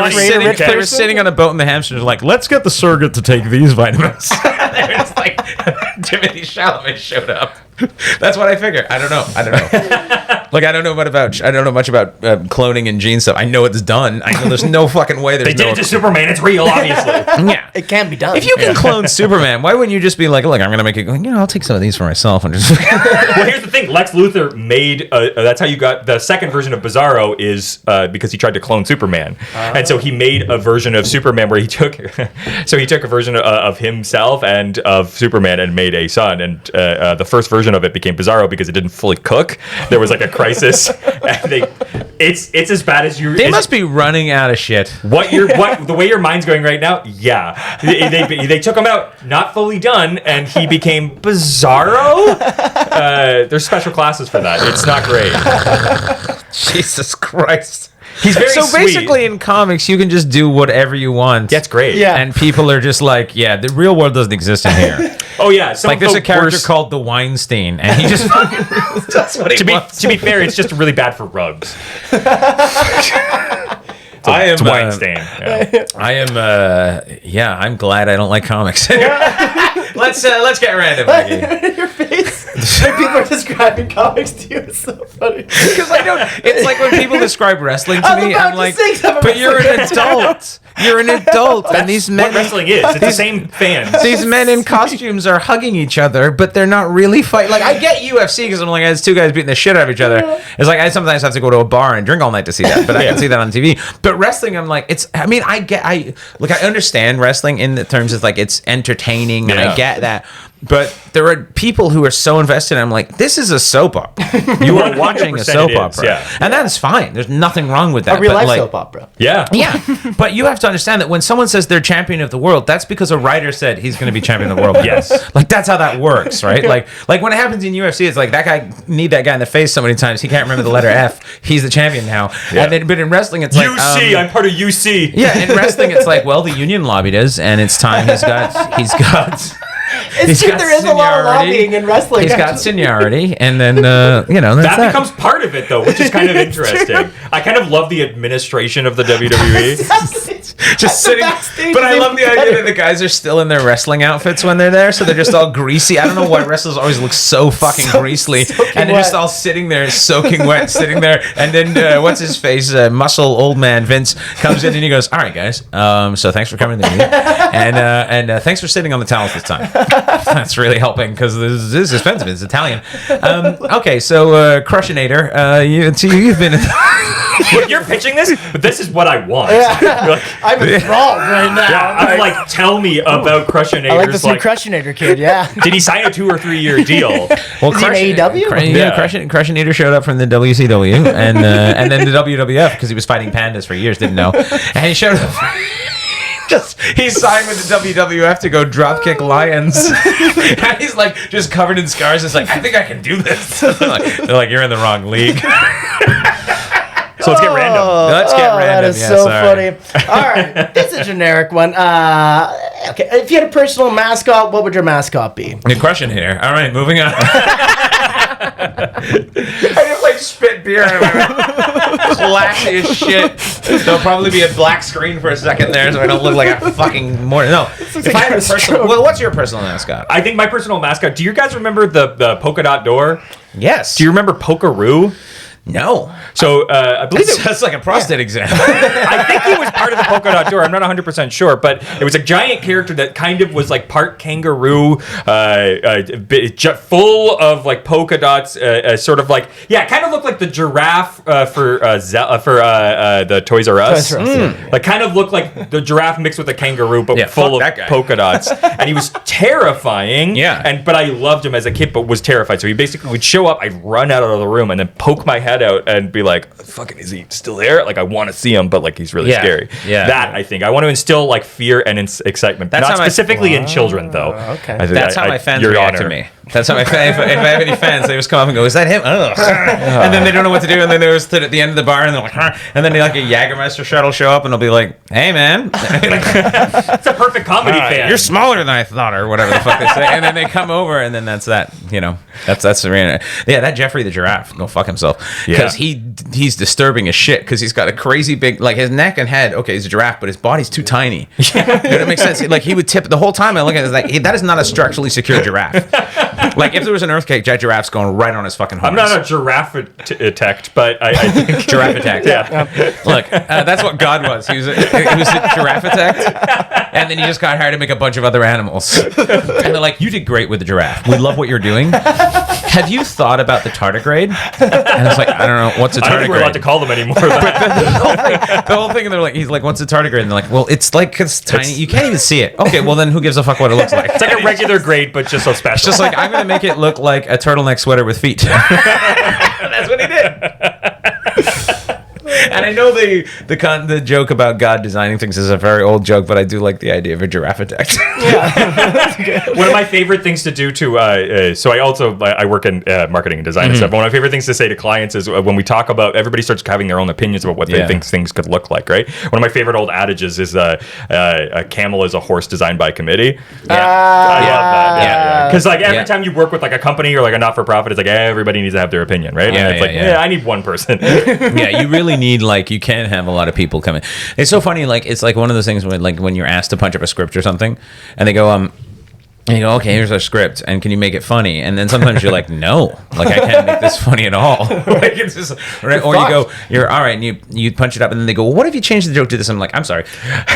they were sitting on a boat in the Hamptons, like, let's get the surrogate to take these vitamins. They were just like, Timothy Chalamet showed up. That's what I figure. I don't know. Like I don't know much about cloning and gene stuff. I know it's done. I know there's no fucking way there's They did it to Superman. It's real, obviously. Yeah. it can be done. If you can clone Superman, why wouldn't you just be like, look, I'm gonna make it. I'll take some of these for myself and just. Well, here's the thing. Lex Luthor made. That's how you got the second version of Bizarro is because he tried to clone Superman, and so he made a version of Superman where he took. So he took a version of himself and of Superman and made a son, and the first version of it became Bizarro because it didn't fully cook. There was like a crisis, and it's as bad as you. They must be running out of shit. The way your mind's going right now, yeah. They took him out, not fully done, and he became Bizarro. There's special classes for that. It's not great. Jesus Christ. He's very so sweet. basically in comics you can just do whatever you want. That's great. Yeah. And people are just like, yeah, the real world doesn't exist in here. Oh yeah. Some Like of there's the a character worst- called the Weinstein, and he just that's what he wants. To be fair, it's just really bad for rugs. It's Weinstein. Yeah. I'm glad I don't like comics. Let's get random, Maggie. Your face. People are describing comics to you. It's so funny. Because I don't. It's like when people describe wrestling to I was me, about I'm to like, say something but you're an adult. You're an adult, and these men. What wrestling is? It's the same fans. These men in costumes are hugging each other, but they're not really fighting. Like, I get UFC because I'm like, it's two guys beating the shit out of each other. It's like I sometimes have to go to a bar and drink all night to see that, but I can see that on TV. But wrestling, I'm like, it's. I mean, I understand wrestling in the terms of like it's entertaining, and I get that. But there are people who are so invested. I'm like, this is a soap opera. You are watching a soap opera, and that's fine. There's nothing wrong with that. A real life soap opera. Yeah. But you have to understand that when someone says they're champion of the world, that's because a writer said he's going to be champion of the world. Yes. Like that's how that works, right? Like when it happens in UFC, it's like that guy need that guy in the face so many times he can't remember the letter F. He's the champion now. Yeah. And then, but in wrestling, it's like UC. I'm part of UC. Yeah, in wrestling, it's like, well, the union lobbied us, and it's time. He's got. It's true. There is a lot of lobbying in wrestling. He's got seniority, and then that's that becomes part of it, though, which is kind of interesting. I kind of love the administration of the WWE. Just sitting, but I love the idea that the guys are still in their wrestling outfits when they're there, so they're just all greasy. I don't know why wrestlers always look so fucking greasy, and they're just all sitting there, soaking wet, sitting there, and then what's his face, muscle old man Vince comes in and he goes, "All right, guys, so thanks for coming to the meeting, and thanks for sitting on the towels this time. That's really helping because this is expensive. It's Italian. Okay, so Crushinator, you've been." Well, you're pitching this, but this is what I want. Yeah. I'm enthralled right now. Yeah, I'm like, tell me about Crushinator. I like this new Crushinator kid, yeah. Did he sign a 2 or 3 year deal? Well, is he in AEW? Crushinator showed up from the WCW and then the WWF because he was fighting pandas for years, didn't know. And he showed up. He signed with the WWF to go dropkick lions. And he's like just covered in scars. It's like, I think I can do this. They're like, you're in the wrong league. So let's get random. Let's get random. That is so funny. All right, this is a generic one. Okay, if you had a personal mascot, what would your mascot be? Good question here. All right, moving on. I just like spit beer in my mouth. Classy as shit. There'll probably be a black screen for a second there, so I don't look like a fucking morning. No, if I had a personal, well, what's your personal mascot? I think my personal mascot. Do you guys remember the polka dot door? Yes. Do you remember Pokeroo? No. So I believe that's like a prostate exam. I think he was part of the polka dot door. I'm not 100% sure, but it was a giant character that kind of was like part kangaroo, full of like polka dots, sort of like kind of looked like the giraffe for the Toys R Us. Like kind of looked like the giraffe mixed with a kangaroo, but full of polka dots. And he was terrifying. Yeah. But I loved him as a kid, but was terrified. So he basically would show up, I'd run out of the room and then poke my head out and be like, fucking, is he still there? Like, I want to see him, but like he's really scary. That I think I want to instill like fear and excitement. That's not specifically in children though. Okay. That's how my fans react to me. That's how my fans, if I have any fans, they just come up and go, is that him? And then they don't know what to do, and then they just sit at the end of the bar and they're like, and then like a Jägermeister shot will show up and they'll be like, hey man. It's a perfect comedy fan. You're smaller than I thought, or whatever the fuck they say. And then they come over and then that's that, that's the arena. Yeah, that Jeffrey the giraffe, go fuck himself. Because he's disturbing as shit because he's got a crazy big, like his neck and head, okay, he's a giraffe, but his body's too tiny. It makes sense. Like he would tip the whole time I look at it, like that is not a structurally secure giraffe. Like if there was an earthquake, that giraffe's going right on his fucking horns. I'm not a giraffe attacked, but I think giraffe attacked. Yeah. Look, that's what God was. He was a giraffe attacked, and then he just got hired to make a bunch of other animals. And they're like, "You did great with the giraffe. We love what you're doing. Have you thought about the tardigrade?" And it's like, I don't know what's a tardigrade. I don't think we're allowed to call them anymore. the whole thing, and they're like, he's like, "What's a tardigrade?" And they're like, "Well, it's like it's tiny. You can't even see it." Okay, well then, who gives a fuck what it looks like? It's like a regular grade, but just so special. It's just like I'm gonna make it look like a turtleneck sweater with feet. That's what he did. And I know the joke about God designing things is a very old joke, but I do like the idea of a giraffe attack. One of my favorite things to do so I work in marketing and design and stuff. One of my favorite things to say to clients is when we talk about, everybody starts having their own opinions about what they think things could look like, right? One of my favorite old adages is a camel is a horse designed by committee. I love that. Yeah. Because like every time you work with like a company or like a not-for-profit, it's like everybody needs to have their opinion, right? And it's like, I need one person. Yeah, you really need, like, you can't have a lot of people come in. It's so funny, like, it's like one of those things when, like, when you're asked to punch up a script or something, and they go, And you go, okay, here's our script, and can you make it funny? And then sometimes you're like, no, like I can't make this funny at all. Like it's just, right? Or you go, you're all right, and you punch it up, and then they go, well, what if you change the joke to this? I'm like, I'm sorry,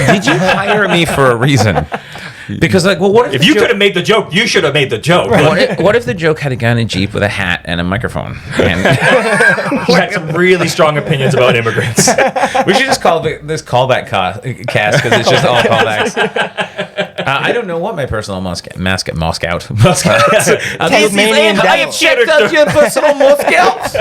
did you hire me for a reason? Because like, well, what if you could have made the joke, you should have made the joke. What if the joke had a guy in a Jeep with a hat and a microphone? And he had some really strong opinions about immigrants. We should just call this callback cast because it's just all callbacks. I don't know what my personal mascot. Tasmanian I have checked out your personal mascot.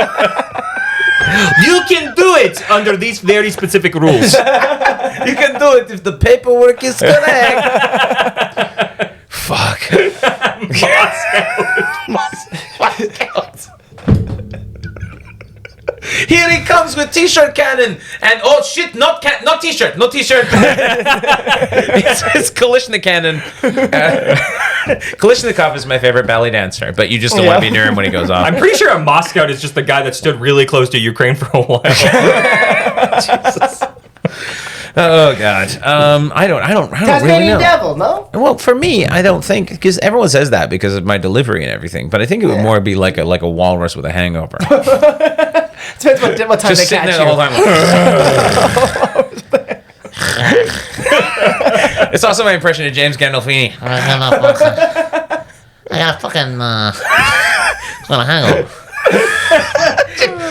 You can do it under these very specific rules. You can do it if the paperwork is correct. Fuck. Mascot. Here he comes with t-shirt cannon, and oh shit, not t-shirt, no t-shirt. It's Kalishnikov. Kalishnikov is my favorite ballet dancer, but you just don't want to be near him when he goes off. I'm pretty sure a mascot is just the guy that stood really close to Ukraine for a while. Jesus. Oh God. I don't Tasmanian really know. devil, no? Well, for me, I don't think, because everyone says that because of my delivery and everything, but I think it would more be like a walrus with a hangover. Depends what time Just they sitting catch there you. the whole time. It's also my impression of James Gandolfini. I got a fucking got a hangover.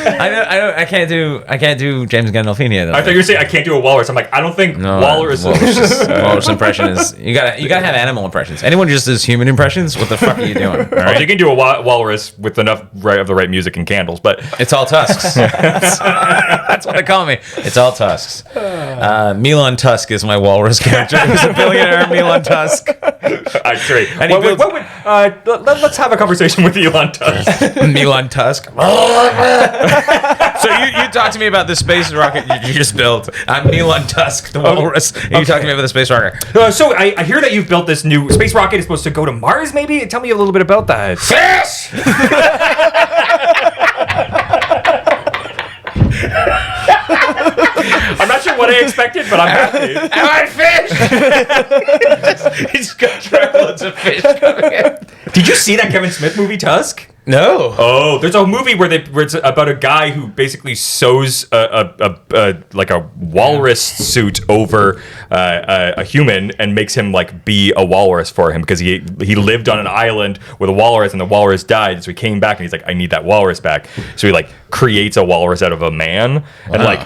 I can't do James Gandolfini. I thought you were saying I can't do a walrus. I'm like, I don't think walrus. Walrus impression is you gotta have animal impressions. Anyone who just does human impressions, what the fuck are you doing? All right? You can do a walrus with enough of the right music and candles, but It's all tusks. That's what they call me. It's all tusks. Milan Tusk is my walrus character. He's a billionaire, Milan Tusk. actually, And he builds- let's have a conversation with Elon Tusk. Milan Tusk. So you talk to me about the space rocket you just built. I'm Milan Tusk, the walrus. And you talk to me about the space rocket. So I hear that you've built this new space rocket. It's supposed to go to Mars, maybe? Tell me a little bit about that. Fish! I'm not sure what I expected, but I'm happy. I fish! He's got triplets of fish coming in. Did you see that Kevin Smith movie, Tusk? No. Oh, there's a movie where it's about a guy who basically sews like a walrus suit over a human and makes him like be a walrus for him because he lived on an island with a walrus and the walrus died, so he came back and he's like, I need that walrus back. So he like creates a walrus out of a man and like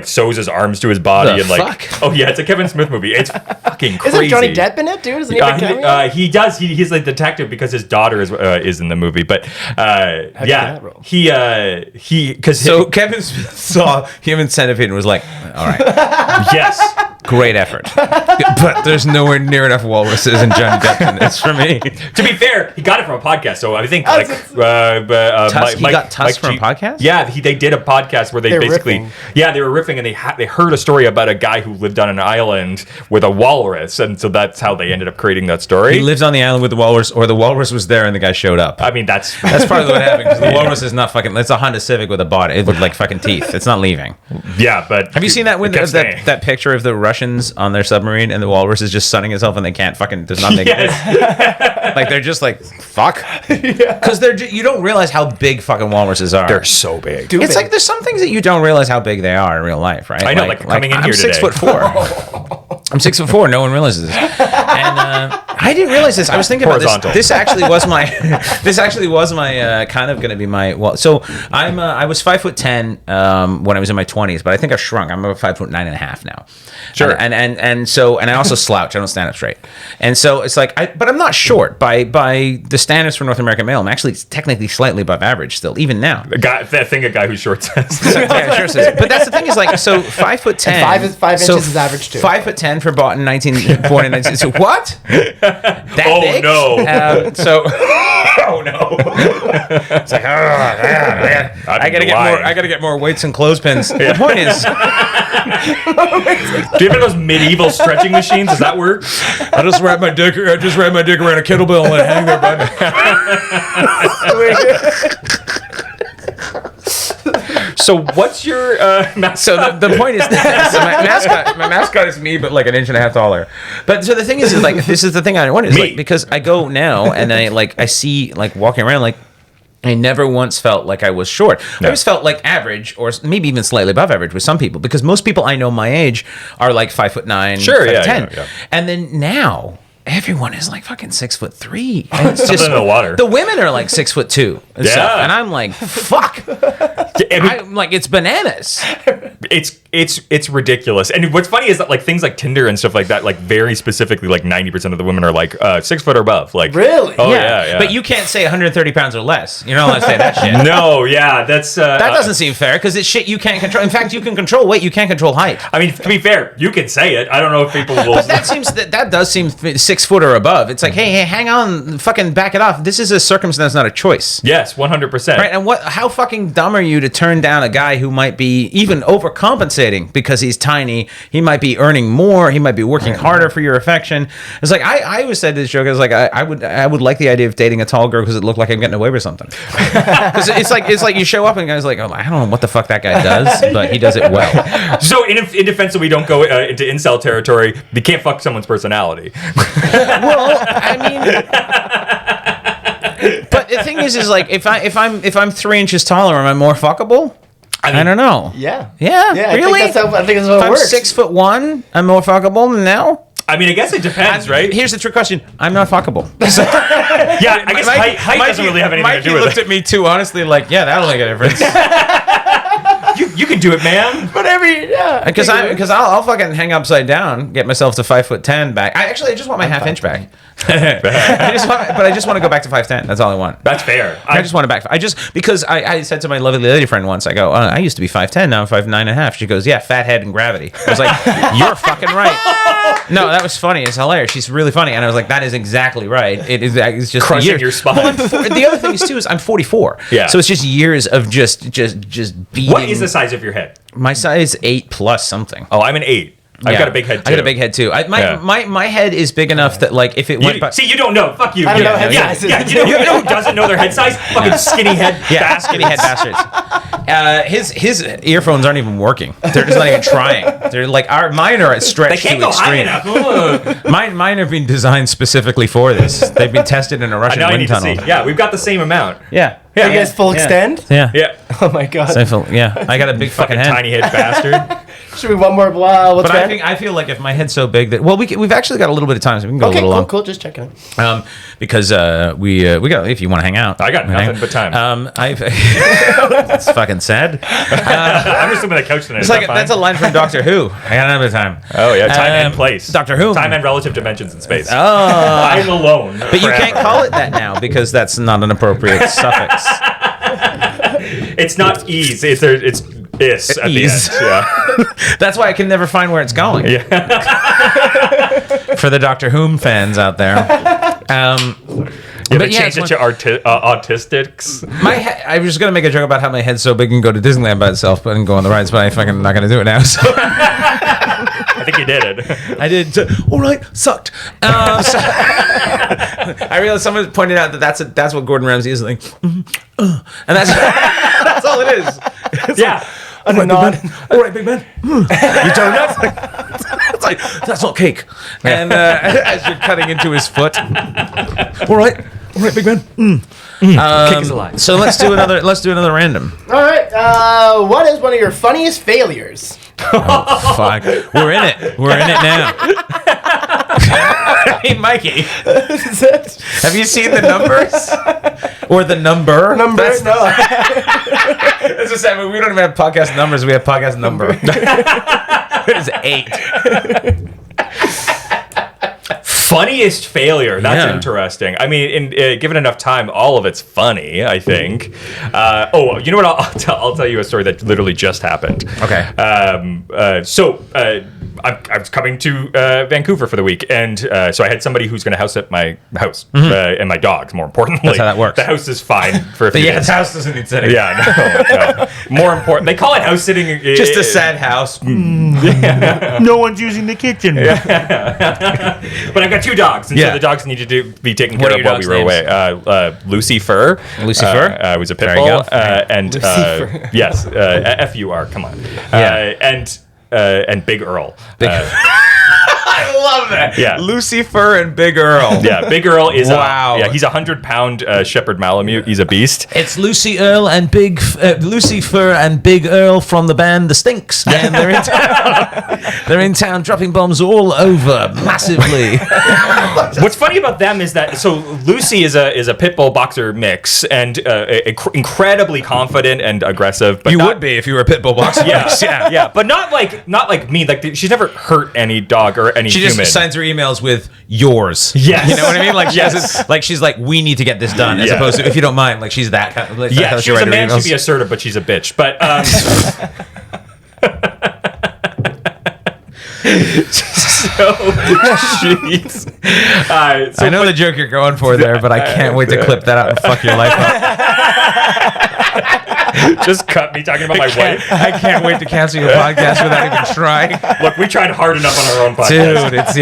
sews his arms to his body The fuck? fuck? Oh yeah, it's a Kevin Smith movie. It's fucking crazy. Isn't Johnny Depp in it, dude? Isn't he a cameo? He does. He's like detective because his daughter is in the movie. But that roll? So Kevin Smith saw Human Centipede and was like, all right, yes. great effort. But there's nowhere near enough walruses and Johnny Depp in this for me. To be fair, he got it from a podcast, so I think Tusk, he got Tusk from a podcast? Yeah, they did a podcast where they They're basically, riffing. they were riffing and they heard a story about a guy who lived on an island with a walrus, and so that's how they ended up creating that story. He lives on the island with the walrus, or the walrus was there and the guy showed up. I mean, that's Probably what happened because the walrus is not fucking. It's a Honda Civic with a body with like fucking teeth. It's not leaving. yeah. But Have you seen that when it kept there's staying. that picture of the Russians on their submarine and the walrus is just sunning itself and they can't fucking. There's nothing. Yes. Like they're just like fuck. Because you don't realize how big fucking walruses are. They're so big. Dude, It's like there's some things that you don't realize how big they are in real life, right? I know, like coming in I'm here 6'4". I'm 6'4". No one realizes this. And I didn't realize this. I was thinking about Horizontal. this. This actually was my. Kind of going to be my. Well, so I was 5'10" when I was in my 20s, but I think I've shrunk. I'm about 5'9.5" now. Sure. And I also slouch. I don't stand up straight. And so it's like but I'm not short by the standards for North American male. I'm actually technically slightly above average still, even now. A guy who's short says. Yeah, sure says. But that's the thing is like, so 5'10". And five inches is average too. 5'10" for born in 19. So what? That Oh, big? no. Oh no! It's like, man, I gotta get more weights and clothespins. The point is, Do you have those medieval stretching machines? Does that work? I just wrap my dick around a kettlebell and let it hang there by me. So what's your mascot? So the point is, so my mascot is me, but like an inch and a half taller. But so the thing is like, this is the thing I wonder is like, because I go now and I see like walking around, like I never once felt like I was short. I always felt like average, or maybe even slightly above average with some people, because most people I know my age are like 5'9", Sure, 5'10". yeah. And then now everyone is like fucking 6'3". And it's Something just in the water. The women are like 6'2" and stuff, and I'm like, fuck. I'm like, it's bananas. It's ridiculous. And what's funny is that like things like Tinder and stuff like that, like very specifically, like 90% of the women are like 6 foot or above. Like Really? Oh yeah. But you can't say 130 pounds or less. You're not allowed to say that shit. No, yeah, that's That doesn't seem fair, because it's shit you can't control. In fact, you can control weight, you can't control height. I mean, to be fair, you can say it. I don't know if people will. But that does seem 6 foot or above. It's like, hey, hang on, fucking back it off. This is a circumstance, not a choice. Yes, 100%. Right, and how fucking dumb are you to turn down a guy who might be even overcompensating because he's tiny? He might be earning more. He might be working harder for your affection. It's like I always said this joke. I was like, I would like the idea of dating a tall girl because it looked like I'm getting away with something. Because it's like you show up and the guy's like, oh, I don't know what the fuck that guy does, but he does it well. So in defense, so we don't go into incel territory. You can't fuck someone's personality. Well, I mean, but the thing is like if I'm 3 inches taller, am I more fuckable? I don't know. Yeah. Yeah. Yeah. Really? I think that's how If it I'm works. 6'1", I'm more fuckable than now. I mean, I guess it depends, right? Here's the trick question: I'm not fuckable. Yeah, I guess height doesn't really have anything to do with looked it. at me too honestly, like, yeah, that'll make a difference. You can do it, man. Whatever. Yeah. Because I'll fucking hang upside down, get myself to 5'10" back. I just want my half inch back. I just want to go back to 5'10". That's all I want. That's fair. I just want it back. Because I said to my lovely lady friend once, I go, I used to be 5'10", now I'm 5'9.5". She goes, yeah, fat head and gravity. I was like, you're fucking right. No, that was funny. It's hilarious. She's really funny. And I was like, that is exactly right. It's just Crushing years. your spine. Well, the other thing is too is I'm 44. Yeah. So it's just years of just beating. What is the size of your head? My size 8+ something. Oh, I'm an 8. I've Yeah. got a big head too. I got a big head too. My head is big enough that like if it went. See, you don't know. Fuck you. I don't know yeah, head yeah, sizes. yeah, you know who doesn't know their head size? Fucking skinny head. Yeah, skinny head bastards. His earphones aren't even working. They're just not even trying. They're like mine are They stretched can't to go high extreme. enough. Mine have been designed specifically for this. They've been tested in a Russian Now I wind need to tunnel. see. Yeah, we've got the same amount. Yeah. You guys full extend? Yeah. Yeah. Oh my god. Yeah. I got a big fucking head. Tiny head bastard. Should we one more? What's But that? I feel like if my head's so big that we've actually got a little bit of time, so we can go a Okay, little long. cool. Just checking. Because we got, if you want to hang out, I got nothing but time. That's fucking sad. I'm just sitting on the couch tonight. It's like that's a line from Doctor Who. I got another time. Oh yeah, time and place. Doctor Who. Time and relative dimensions in space. Oh, I'm alone. but you can't call it that now because that's not an appropriate suffix. It's not ease. It's is at Ease. the end. Yeah. That's why I can never find where it's going. Yeah. For the Doctor Who fans out there. You But change it to autistics. I was gonna make a joke about how my head's so big and go to Disneyland by itself, but and go on the rides, but I fucking not gonna do it now. So. I think you did it. I did. All right, sucked. I realized someone pointed out that that's what Gordon Ramsay is like, and that's that's all it is. It's Yeah. All right, big man. You donuts? It's like that's not cake. And as you're cutting into his foot. All right, big man. Kick is alive. So let's do another random. All right. What is one of your funniest failures? Fuck, we're in it now. Hey, Mikey, Is it? have you seen the numbers or the number? Numbers? No. That's just, I mean, we don't even have podcast numbers. We have podcast number. It is 8. Funniest failure. That's Yeah. interesting. I mean, given enough time, all of it's funny, I think. You know what? I'll tell you a story that literally just happened. Okay. I was coming to Vancouver for the week, and so I had somebody who's going to house at my house and my dogs. More importantly, That's how that works. The house is fine for a few Yeah, days. the house doesn't need sitting. Yeah, no. More important, they call it house sitting. Just a sad house. No one's using the kitchen. But I've got 2 dogs, and so Yeah. the dogs needed to be taken What care are of your while we dogs' were away. Lucy Fur. Lucy Fur? Was a pit There you bull. go. And yes, FUR. Come on. Yeah. And Big Earl. I love that. Yeah. Lucy Fur and Big Earl. Yeah, Big Earl is Wow. he's 100-pound shepherd Malamute. He's a beast. It's Lucy Earl and Lucy Fur and Big Earl from the band The Stinks, and they're in town. They're in town, dropping bombs all over massively. What's funny about them is that Lucy is a pit bull boxer mix and incredibly confident and aggressive. But You would be if you were a pit bull boxer. yeah, but not like me. Like she's never hurt any dog or any She human. just signs her emails with yours. Yes. You know what I mean? Like, Yes. she's like, we need to get this done, as Yeah. opposed to, if you don't mind, like, she's that kind of. Like, Yeah, how she's write a her man. emails. She'd be assertive, but she's a bitch. But so jeez. I know the joke you're going for there, but I can't wait to clip that out and fuck your life up. Just cut me talking about my wife. I can't wait to cancel your podcast without even trying. Look, we tried hard enough on our own podcast. Dude, it's,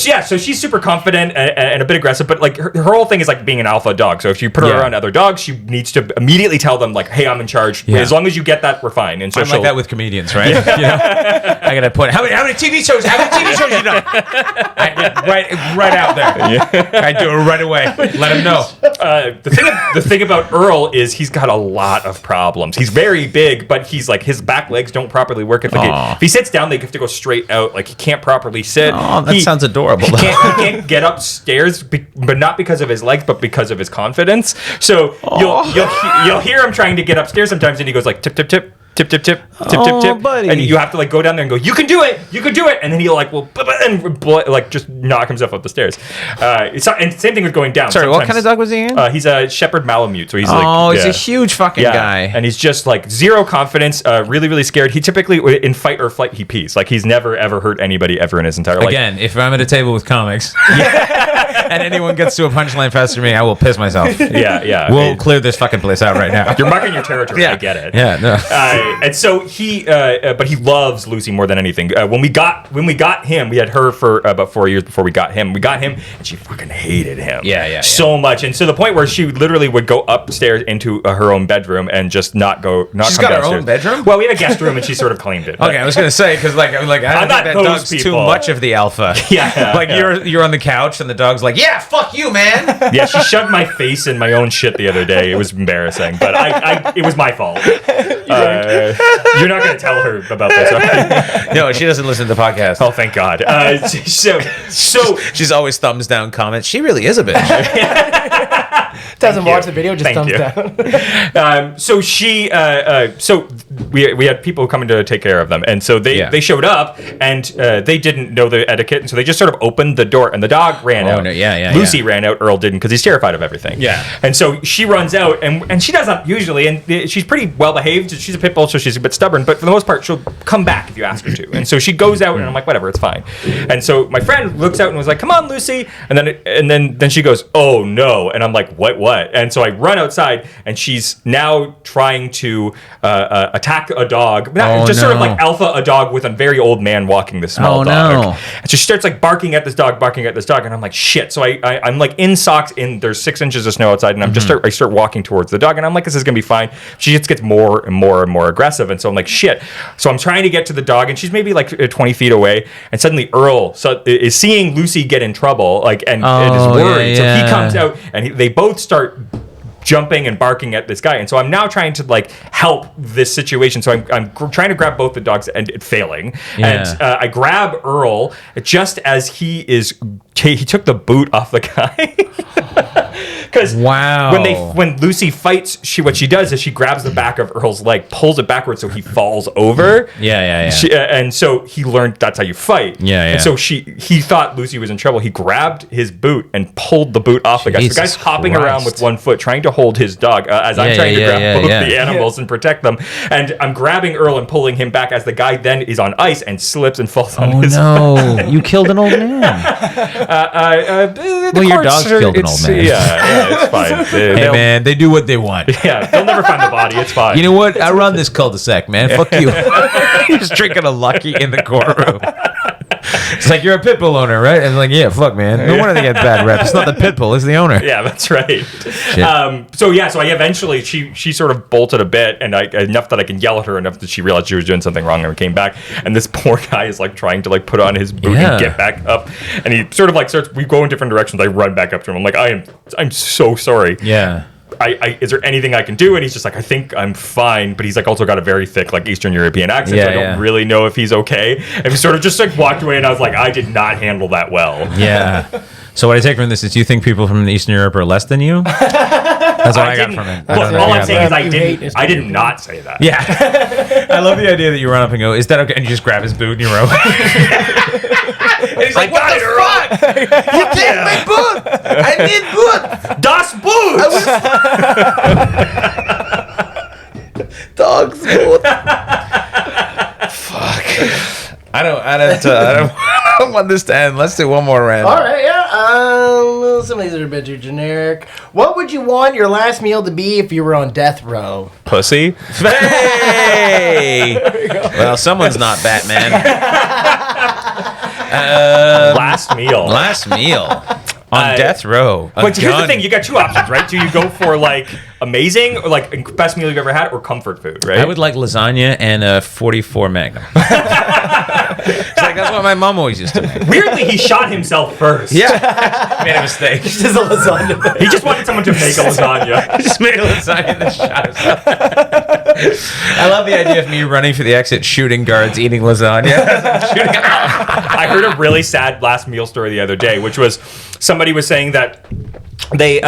yeah. So she's super confident and a bit aggressive, but like her whole thing is like being an alpha dog. So if you put her Yeah. around other dogs, she needs to immediately tell them like, "Hey, I'm in charge. Yeah. As long as you get that, we're fine." And so I'm like that with comedians, right? You know? I gotta put how many TV shows? How many TV shows you done? Right out there. I do it right away. Let him know. the thing about Earl is he's got a lot of problems. He's very big, but he's like his back legs don't properly work. If he sits down, they have to go straight out. Like he can't properly sit. Oh, that sounds adorable. He can't get upstairs, but not because of his legs, but because of his confidence. So you'll hear him trying to get upstairs sometimes, and he goes like tip tip tip. Tip, tip, tip, tip, tip, tip. Buddy. And you have to like go down there and go, you can do it. And then he'll like, like just knock himself up the stairs. And same thing with going down. Sorry, what Sometimes- kind of dog was he in? He's a shepherd Malamute. So he's he's a huge fucking guy. And he's just like zero confidence, really, really scared. He typically, in fight or flight, he pees. Like he's never, ever hurt anybody ever in his entire life. Again, if I'm at a table with comics and anyone gets to a punchline faster than me, I will piss myself. Yeah. We'll clear this fucking place out right now. You're marking your territory. I get it. Yeah, no. And so but he loves Lucy more than anything. When we got him, we had her for about 4 years before we got him. We got him, and she fucking hated him. Yeah. So much, and to the point where she literally would go upstairs into her own bedroom and just not come She's got her downstairs. own bedroom? Well, we had a guest room, and she sort of claimed it. Okay, I was gonna say because I don't think not that those dog's too people. much of the alpha. Yeah, like yeah. you're on the couch and the dog's like, yeah, fuck you, man. Yeah, she shoved my face in my own shit the other day. It was embarrassing, but it was my fault. You're not going to tell her about this, are you? No, she doesn't listen to the podcast. Oh, thank God. So She's always thumbs down comments. She really is a bitch. Doesn't watch the video, just thumbs down. So we had people coming to take care of them, and so they showed up, and they didn't know the etiquette, and so they just sort of opened the door, and the dog ran out. No, yeah. Lucy ran out. Earl didn't because he's terrified of everything. Yeah. And so she runs out, and she does not usually, and she's pretty well behaved. She's a pit bull, so she's a bit stubborn, but for the most part, she'll come back if you ask her to. And so she goes out, and I'm like, whatever, it's fine. And so my friend looks out and was like, come on, Lucy, and then she goes, oh no, and I'm like, what? And so I run outside, and she's now trying to attack a dog, sort of like alpha a dog with a very old man walking this small dog. No. And so she starts like barking at this dog, and I'm like, shit. So I'm like in socks, there's 6 inches of snow outside, and I start walking towards the dog, and I'm like, this is gonna be fine. She just gets more and more and more aggressive, and so I'm like, shit. So I'm trying to get to the dog, and she's maybe like 20 feet away, and suddenly Earl is seeing Lucy get in trouble, like and is worried. So he comes out, and they both start jumping and barking at this guy, and so I'm now trying to like help this situation. So I'm trying to grab both the dogs and failing. And I grab Earl just as he took the boot off the guy. Because Wow. when Lucy fights, what she does is she grabs the back of Earl's leg, pulls it backwards so he falls over. Yeah. And so he learned that's how you fight. Yeah. And so he thought Lucy was in trouble. He grabbed his boot and pulled the boot off the guy. So the guy's Jesus hopping around with Christ. one foot, trying to hold his dog as I'm trying to grab both the animals and protect them. And I'm grabbing Earl and pulling him back as the guy then is on ice and slips and falls on his no! You killed an old man. well, your dog's killed an old man. Yeah, it's fine. Hey man, they do what they want. Yeah, they'll never find the body. It's fine. You know what? I run this cul-de-sac, man. Fuck you. You're just drinking a Lucky in the courtroom. It's like, you're a pit bull owner, right? And like, yeah, fuck, man. No wonder they get bad rep. It's not the pit bull, it's the owner. Yeah, that's right. So I eventually she sort of bolted a bit, and enough that I can yell at her enough that she realized she was doing something wrong and came back. And this poor guy is like trying to like put on his boot and get back up, and he sort of like starts. We go in different directions. I run back up to him. I'm like, I'm so sorry. Yeah. Is there anything I can do? And he's just like, I think I'm fine. But he's like also got a very thick like Eastern European accent. So I don't really know if he's okay. And he sort of just like walked away, and I was like, I did not handle that well. Yeah. So what I take from this is, you think people from Eastern Europe are less than you? That's what I got from it. Look, all I'm saying is I did not say that. Yeah. I love the idea that you run up and go, is that okay? And you just grab his boot and you row. And he's like, what the fuck? You take my boot! I need boot! Das Boot! Dog's boot. Fuck. I don't want this to end. Let's do one more round. All right, yeah. Some of these are a bit too generic. What would you want your last meal to be if you were on death row? Pussy. Hey! Well, someone's not Batman. Last meal. Last meal. On death row. But here's the thing, you got two options, right? Do you go for like amazing, or like best meal you've ever had, or comfort food, right? I would like lasagna and a 44 Magnum. It's like, that's what my mom always used to make. Weirdly, he shot himself first. Yeah. Made a mistake. Just a lasagna. He just wanted someone to make a lasagna. He just made a lasagna and then shot himself. I love the idea of me running for the exit, shooting guards, eating lasagna. I heard a really sad last meal story the other day, which was somebody was saying that their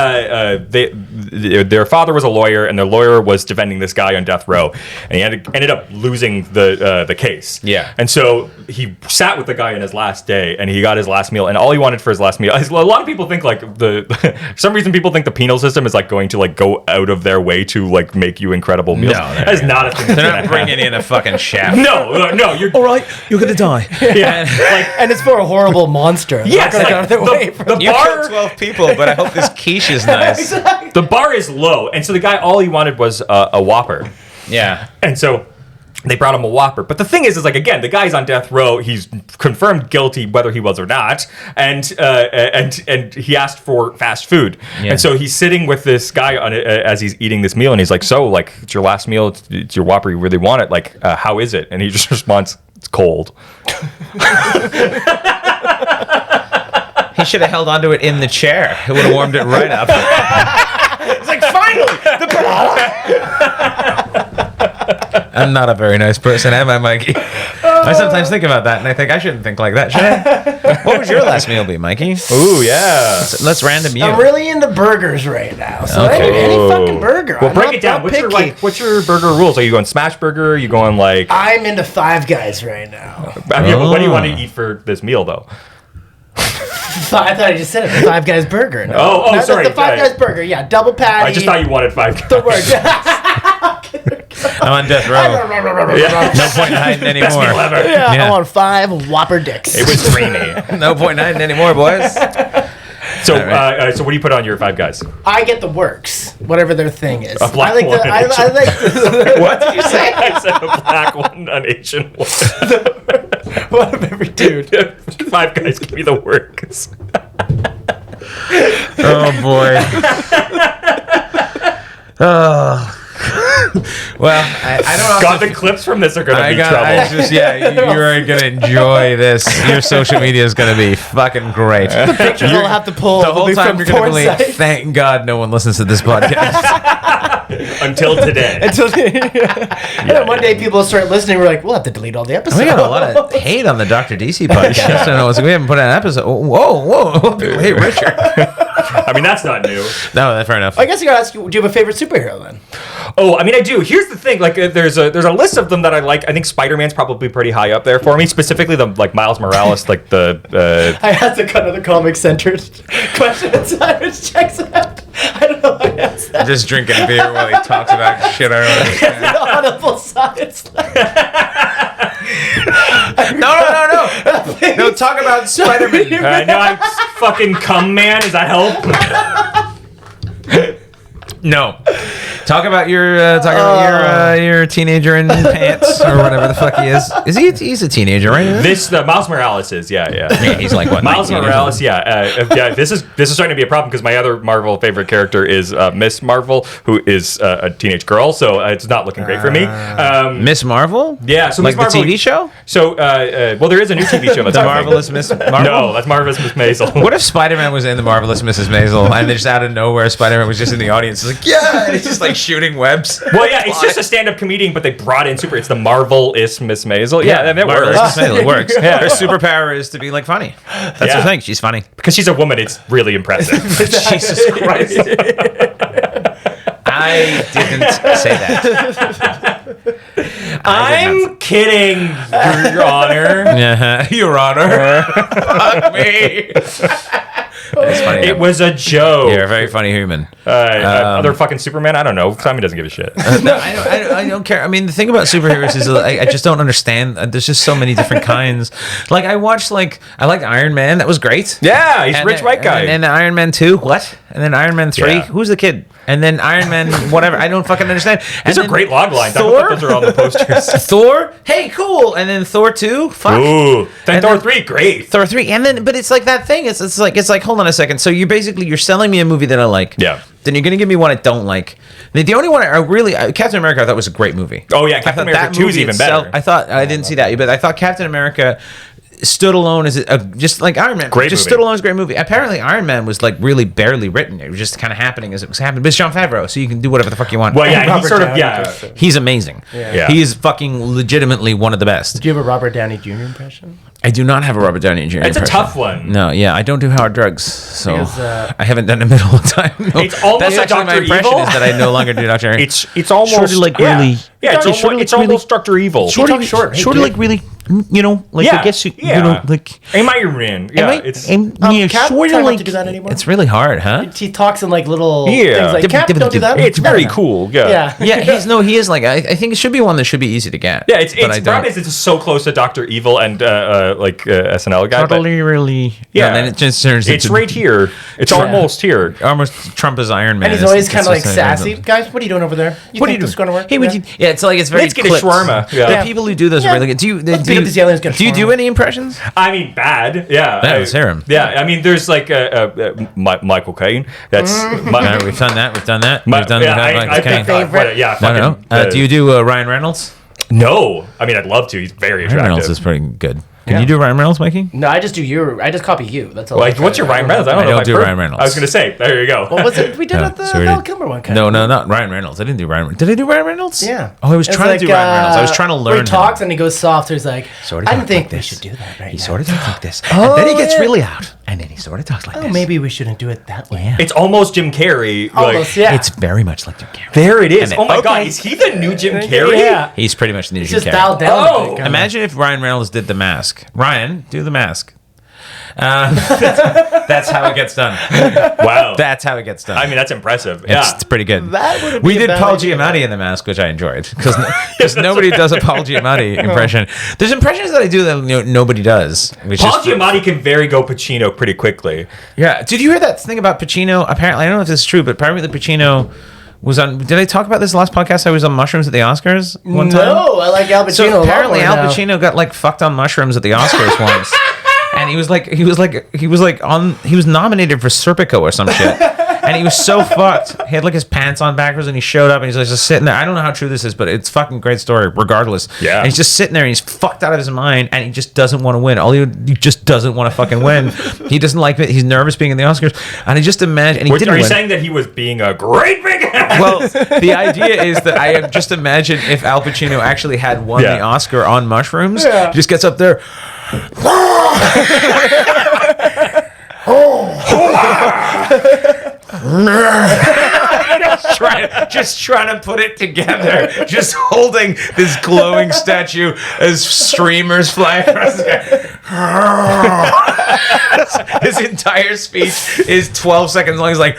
father was a lawyer, and their lawyer was defending this guy on death row, and he ended up losing the case. Yeah. And so he sat with the guy in his last day, and he got his last meal, and all he wanted for his last meal. A lot of people think like for some reason people think the penal system is like going to like go out of their way to like make you incredible meals. No, that's not a thing. They're not bringing in a fucking chef. No, you're All right, you're gonna die. yeah. Like And it's for a horrible monster. yes, They're not gonna like, get away from the You bar. killed 12 people, but I hope this quiche is nice. The bar is low, and so the guy, all he wanted was a Whopper. Yeah. And so they brought him a Whopper. But the thing is like, again, the guy's on death row. He's confirmed guilty whether he was or not. And he asked for fast food. Yeah. And so he's sitting with this guy as he's eating this meal, and he's like, so, like, it's your last meal. It's your Whopper. You really want it. Like, how is it? And he just responds, it's cold. He should have held onto it in the chair. It would have warmed it right up. It's like, finally! I'm not a very nice person, am I, Mikey? I sometimes think about that, and I think I shouldn't think like that, should I? What would your last meal be, Mikey? Ooh, yeah. Let's random you. I'm really into burgers right now. So Okay. any fucking burger. Well, I'm break not it down. that What's your burger rules? Are you going smash burger? Are you going like... I'm into Five Guys right now. I mean, what do you want to eat for this meal, though? I thought I just said it. The Five Guys burger. No. Oh, No, sorry. The Five Guys burger. Yeah, double patty. I just thought you wanted 5 guys. the word. I'm on death row. No point in hiding anymore. Yeah, Yeah. I want 5 Whopper dicks. It was dreamy. No point in hiding anymore, boys. So, so what do you put on your 5 guys? I get the works, whatever their thing is. A black I like one, the, an I Asian like the, What did you say? I said a black one, an Asian one. one of every dude. 5 guys, give me the works. Oh boy. Oh. Well, I don't know. God, the clips from this are going to be trouble. You're gonna enjoy this. Your social media is gonna be fucking great. The pictures I'll have to pull. The will whole be time from you're gonna porn believe, sites. thank God no one listens to this podcast. Until today. Until and then one day people will start listening. We're like, we'll have to delete all the episodes. We got a lot of hate on the Dr. DC podcast. I don't know, so we haven't put out an episode. Whoa. People hate Richard. I mean, that's not new. No, that's fair enough. I guess I gotta ask you, do you have a favorite superhero then? Oh, I mean, I do. Here's the thing. Like, there's a list of them that I like. I think Spider-Man's probably pretty high up there for me. Specifically, the like Miles Morales, like the. I had to cut another comic-centered question and Cyrus checks out. I don't know why I asked that. Just drinking a beer while he talks about shit I don't understand. The audible science. No. No, talk about Spider-Man. No, I fucking cum man. Does that help? No. Talk about your teenager in pants or whatever the fuck he is. He's a teenager, right? The Miles Morales is, yeah. He's like what? Miles 19 or Morales, something? yeah. This is starting to be a problem because my other Marvel favorite character is Miss Marvel, who is a teenage girl. So it's not looking great for me. Miss Marvel? Yeah, so like Miss Marvel, the TV show? So, well, there is a new TV show. That's The Marvelous Miss Marvel? No, that's Marvelous Miss Maisel. What if Spider-Man was in the Marvelous Mrs. Maisel and then just out of nowhere Spider-Man was just in the audience? It's like, yeah, and he's just like shooting webs. Well, yeah, it's just a stand-up comedian, but they brought in it's the Marvelous Miss Maisel. Yeah, that Marvelous works. Miss Maisel, it works. Her superpower is to be like funny. That's her thing. She's funny. Because she's a woman, it's really impressive. Jesus Christ. I didn't say that. I'm kidding, Your Honor. Yeah, Your Honor. Fuck me. It's funny. It was a joke. You're a very funny human. Other fucking Superman? I don't know. Simon doesn't give a shit. No, I don't care. I mean, the thing about superheroes is I just don't understand. There's just so many different kinds. Like I like Iron Man. That was great. Yeah, he's a And rich then- white guy. And then Iron Man 2. What? And then Iron Man 3. Yeah. Who's the kid? And then Iron Man whatever. I don't fucking understand. These And are great log lines. I Thor? hope those are on the posters. Thor. Hey, cool. And then Thor 2. Fuck. Ooh. Then And Thor then- 3, great. Thor 3, and then but it's like that thing. It's like hold on a second. So you're selling me a movie that I like. Yeah. Then you're gonna give me one I don't like. The only one I really Captain America I thought was a great movie. Oh, yeah, I Captain thought America that 2 is movie even itself- better. I thought I didn't see that, but I thought Captain America stood alone as just like Iron Man. Great just movie. stood alone as a great movie. Apparently Iron Man was like really barely written. It was just kind of happening as it was happening. But it's Jon Favreau, so you can do whatever the fuck you want. Well, yeah, he's Robert sort of, Downey yeah. Jr. He's amazing. Yeah. He is fucking legitimately one of the best. Do you have a Robert Downey Jr. impression? I do not have a Robert Downey Jr. It's a impression. tough one. No, yeah, I don't do hard drugs, so Because, I haven't done it in a long time. No, It's almost that's like actually my Dr. impression Evil. is that I no longer do Dr. It's almost Sort of like really- Yeah, it's Sort of almost, like really- Dr. Evil. sort of short, hey, sort of kid. like really, like Yeah, I guess you yeah. know, like. Am I your man? Yeah, it's yeah, Cap, sort try of not like. to do that anymore. It's really hard, huh? He talks in like little Yeah. things like, Cap, don't do that. it's very cool. Yeah. Yeah. Yeah, he is like. I think it should be one that should be easy to get. Yeah, it's but I the problem is it's so close to Dr. Evil and SNL guy. But totally really. Yeah. and then it just turns. it's into right here. It's almost here. Almost Trump is Iron Man. And he's It's- always it's kind of like just sassy. Guys, what are you doing over there? What do you think do? this is going to work? Hey, would you? Yeah, it's like it's very. Let's get a clipped. shawarma. Yeah. The people who do those are Yeah. really good. Do you? Let's beat up these aliens, get a do you do shawarma. any impressions? I mean, bad. Yeah. Yeah, let's hear 'em. Yeah, I mean, there's like Michael Caine. That's We've done that. We've done that. my- We've done yeah, that. I think favorite. yeah. No, no. fucking, Do you do Ryan Reynolds? No. I mean, I'd love to. He's very Ryan attractive. Reynolds is pretty good. Can Yeah. you do Ryan Reynolds, Mikey? No, I just do you. I just copy you. That's all. Like, what's your Ryan Reynolds? I don't know. don't if do I've heard- Ryan Reynolds. I was gonna say. There you go. What was it? We did No, at the sorry. Val Kilmer one. No, not Ryan Reynolds. I didn't do Ryan Reynolds. Did I do Ryan Reynolds? Yeah. Oh, I was It's trying like, to do Ryan Reynolds. I was trying to where learn. he him. talks and he goes soft. He's like, Sort of I talk didn't think like we this. should do that right He now. sort of talks like this. Oh, and then he gets yeah. really out. And then he sort of talks like Oh, this. maybe we shouldn't do it that way. Yeah. It's almost Jim Carrey. Almost, Like, yeah. It's very much like Jim Carrey. there it is. And then- Oh my god, okay. is he the new Jim Carrey? Yeah. He's pretty much the new It's Jim just Carrey. dialed down. Oh. a bit, kinda. Imagine if Ryan Reynolds did The Mask. Ryan, do The Mask. That's how it gets done. Wow. That's how it gets done. I mean, that's impressive. Yeah. It's pretty good. That wouldn't We be a did bad Paul idea. Giamatti in The Mask, which I enjoyed because nobody does a Paul Giamatti impression. There's impressions that I do that nobody does. Which Paul is- Giamatti can very go Pacino pretty quickly. Yeah. Did you hear that thing about Pacino? Apparently, I don't know if this is true, but apparently Pacino was on. Did I talk about this last podcast? I was on mushrooms at the Oscars one time. No, I like Al Pacino. So a lot apparently more Al now. Pacino got like fucked on mushrooms at the Oscars once. And he was nominated for Serpico or some shit. And he was so fucked. He had like his pants on backwards and he showed up and he's like just sitting there. I don't know how true this is, but it's fucking great story regardless. Yeah. And he's just sitting there and he's fucked out of his mind and he just doesn't want to win. He just doesn't want to fucking win. He doesn't like it. He's nervous being in the Oscars. And he just imagine and he didn't Are you win. saying that he was being a great big ass? Well, the idea is that I have just imagined if Al Pacino actually had won Yeah. the Oscar on mushrooms. Yeah. He just gets up there. just trying to put it together, just holding this glowing statue as streamers fly across the sky. His entire speech is 12 seconds long. He's like,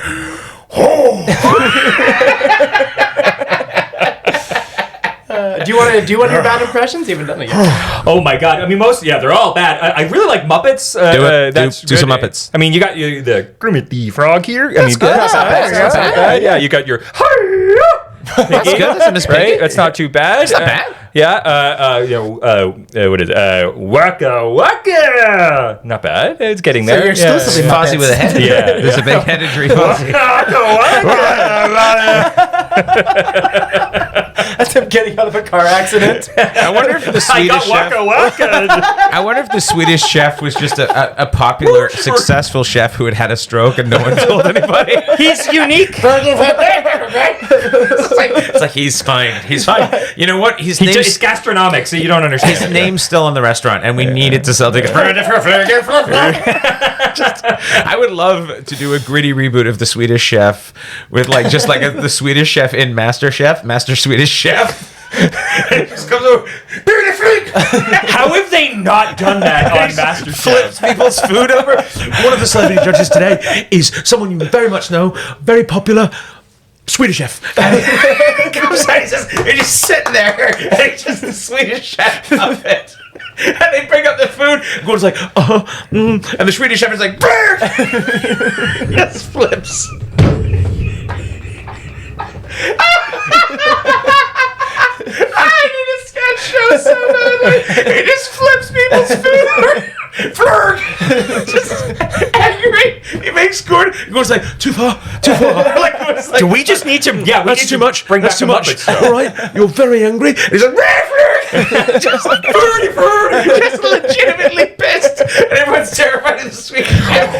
Do you want to do one of your bad impressions? You haven't done it yet. Oh my god! I mean, they're all bad. I really like Muppets. Do it. That's Do some good. Muppets. I mean, you got the Kermit the Frog here. I mean, good. That's not bad. That's not bad. Yeah, you got your. That's good. That's a Miss Right? Piggy. That's not too bad. That's not bad. What is it? Waka Waka. Not bad. It's getting there. you're exclusively yeah. Fozzie with a head. Yeah. There's a big headed Fozzie. That's him getting out of a car accident. I wonder if the I Swedish got chef. Waka Waka. I wonder if the Swedish chef was just a popular, successful chef who had had a stroke and no one told anybody. He's unique. It's like he's fine. He's fine. You know what? His name's It's gastronomic, so you don't understand. his name's still on the restaurant, and we needed to sell tickets. I would love to do a gritty reboot of the Swedish Chef with just like the Swedish Chef in Master Swedish Chef. It just comes over. How have they not done that on MasterChef? Flips people's food over. One of the celebrity judges today is someone you very much know, very popular, Swedish chef. Comes out, he's just sitting there, and he's just the Swedish Chef of it. And they bring up the food. Gordon's like, and the Swedish Chef is like, just flips. I need a sketch show so badly. He just flips people's food. Flurg! Just angry. He makes Gordon's like, too far. Like, it's like, Do we just need to? Yeah, we That's need too to much. Bring That's back too the much. Muppets show. All right, you're very angry. he's like, just like, just legitimately pissed. And everyone's terrified of the Swedish Chef.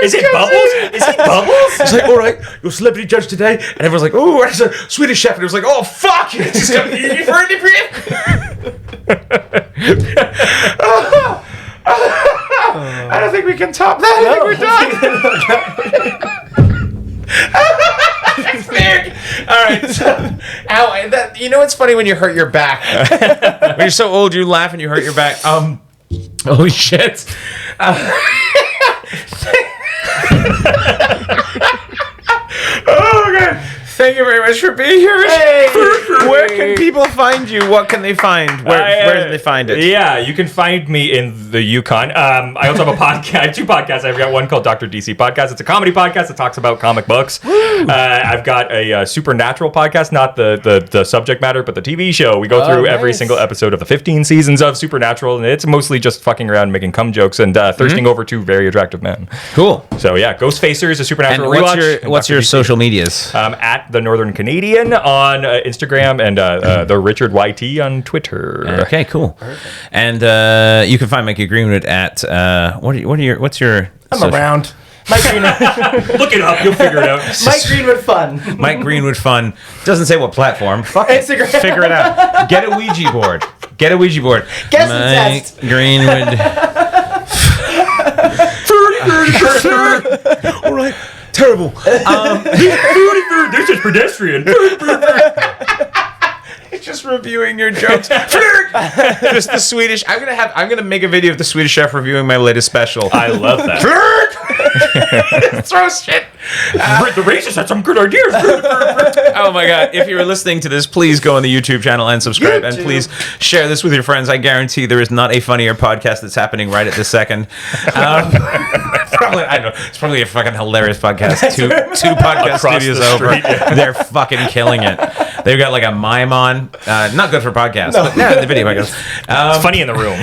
Is it Bubbles? Is he Bubbles? It's like, all right, you're celebrity judge today, And everyone's like, oh, it's a Swedish Chef. And it was like, oh, fuck. It's just got I don't think we can top that. I think we're done. Fair. All right. So, ow, you know what's funny when you hurt your back? When you're so old, you laugh and you hurt your back. Holy shit. Oh, God. Thank you very much for being here. Where can people find you? What can they find? Where can they find it? Yeah, you can find me in the Yukon. I also have a podcast. I have two podcasts. I've got one called Dr. DC Podcast. It's a comedy podcast that talks about comic books. I've got a supernatural podcast, not the subject matter, but the TV show. We go through every nice. single episode of the 15 seasons of Supernatural, and it's mostly just fucking around, making cum jokes, and thirsting over two very attractive men. Cool. So yeah, Ghost Facers, a Supernatural And rewatch. what's your Dr. DC. social medias? At the Northern Canadian on Instagram, and the Richard YT on Twitter. Okay, cool. And you can find Mikey Greenwood at what's your I'm social- around. Mike Greenwood. Look it up, you'll figure it out. Mike Greenwood fun. Mike Greenwood Fun. Doesn't say what platform. Fuck it. Instagram. Figure it out. Get a Ouija board. Get a Ouija board. Guess the Mike test. Greenwood. all right, terrible. This is pedestrian. Just reviewing your jokes. Just the Swedish. I'm gonna make a video of the Swedish Chef reviewing my latest special. I love that. Throw shit. The racist had some good ideas. Oh my god. If you're listening to this, please go on the YouTube channel and subscribe, and please share this with your friends. I guarantee there is not a funnier podcast that's happening right at this second. Probably, I don't know. It's probably a fucking hilarious podcast. Two podcast Across studios the over. street, yeah. They're fucking killing it. They've got like a mime on. Not good for podcasts, but yeah, the video podcast. It's funny in the room.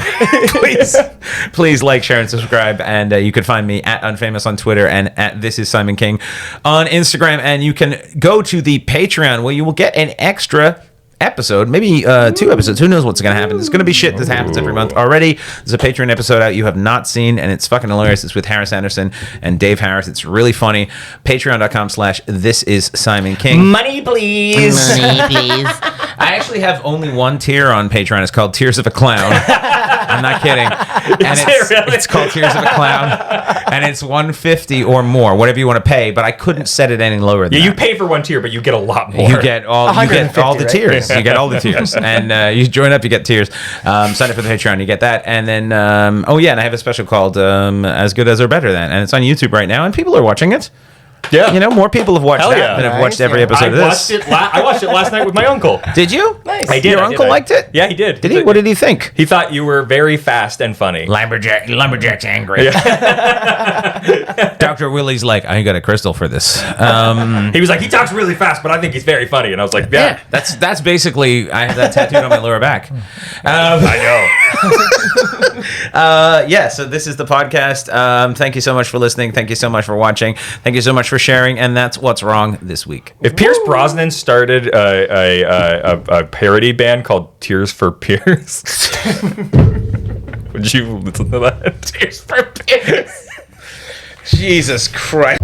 Please like, share, and subscribe. And you can find me at Unfamous on Twitter and at This Is Simon King on Instagram. And you can go to the Patreon where you will get an extra episode, maybe 2 episodes. Who knows what's going to happen? There's going to be shit that happens every month already. There's a Patreon episode out you have not seen, and it's fucking hilarious. It's with Harris Anderson and Dave Harris. It's really funny. Patreon.com/thisisSimonKing. Money, please. Money, please. I actually have only one tier on Patreon. It's called Tears of a Clown. I'm not kidding. And it's called Tears of a Clown. And it's $150 or more, whatever you want to pay. But I couldn't set it any lower than Yeah, that. you pay for one tier, but you get a lot more. You get all the 150, tiers. You get all the tiers. And you join up, you get tiers. Sign up for the Patreon, you get that. And then, and I have a special called As Good As or Better Than. And it's on YouTube right now, and people are watching it. Yeah. You know, more people have watched Hell that yeah. than have Nice, watched every yeah. episode of this. I watched it last night with my uncle. Did you? Nice. I did. Your uncle liked it? Yeah, he did. Did he? What did he think? He thought you were very fast and funny. Lumberjack's angry. Dr. Willie's like, I got a crystal for this. He was like, he talks really fast, but I think he's very funny. And I was like, yeah. That's basically, I have that tattooed on my lower back. I know. So this is the podcast. Thank you so much for listening. Thank you so much for watching. Thank you so much for sharing. And that's what's wrong this week. If Pierce Brosnan started a parody band called Tears for Pierce, would you listen to that? Tears for Pierce. Jesus Christ.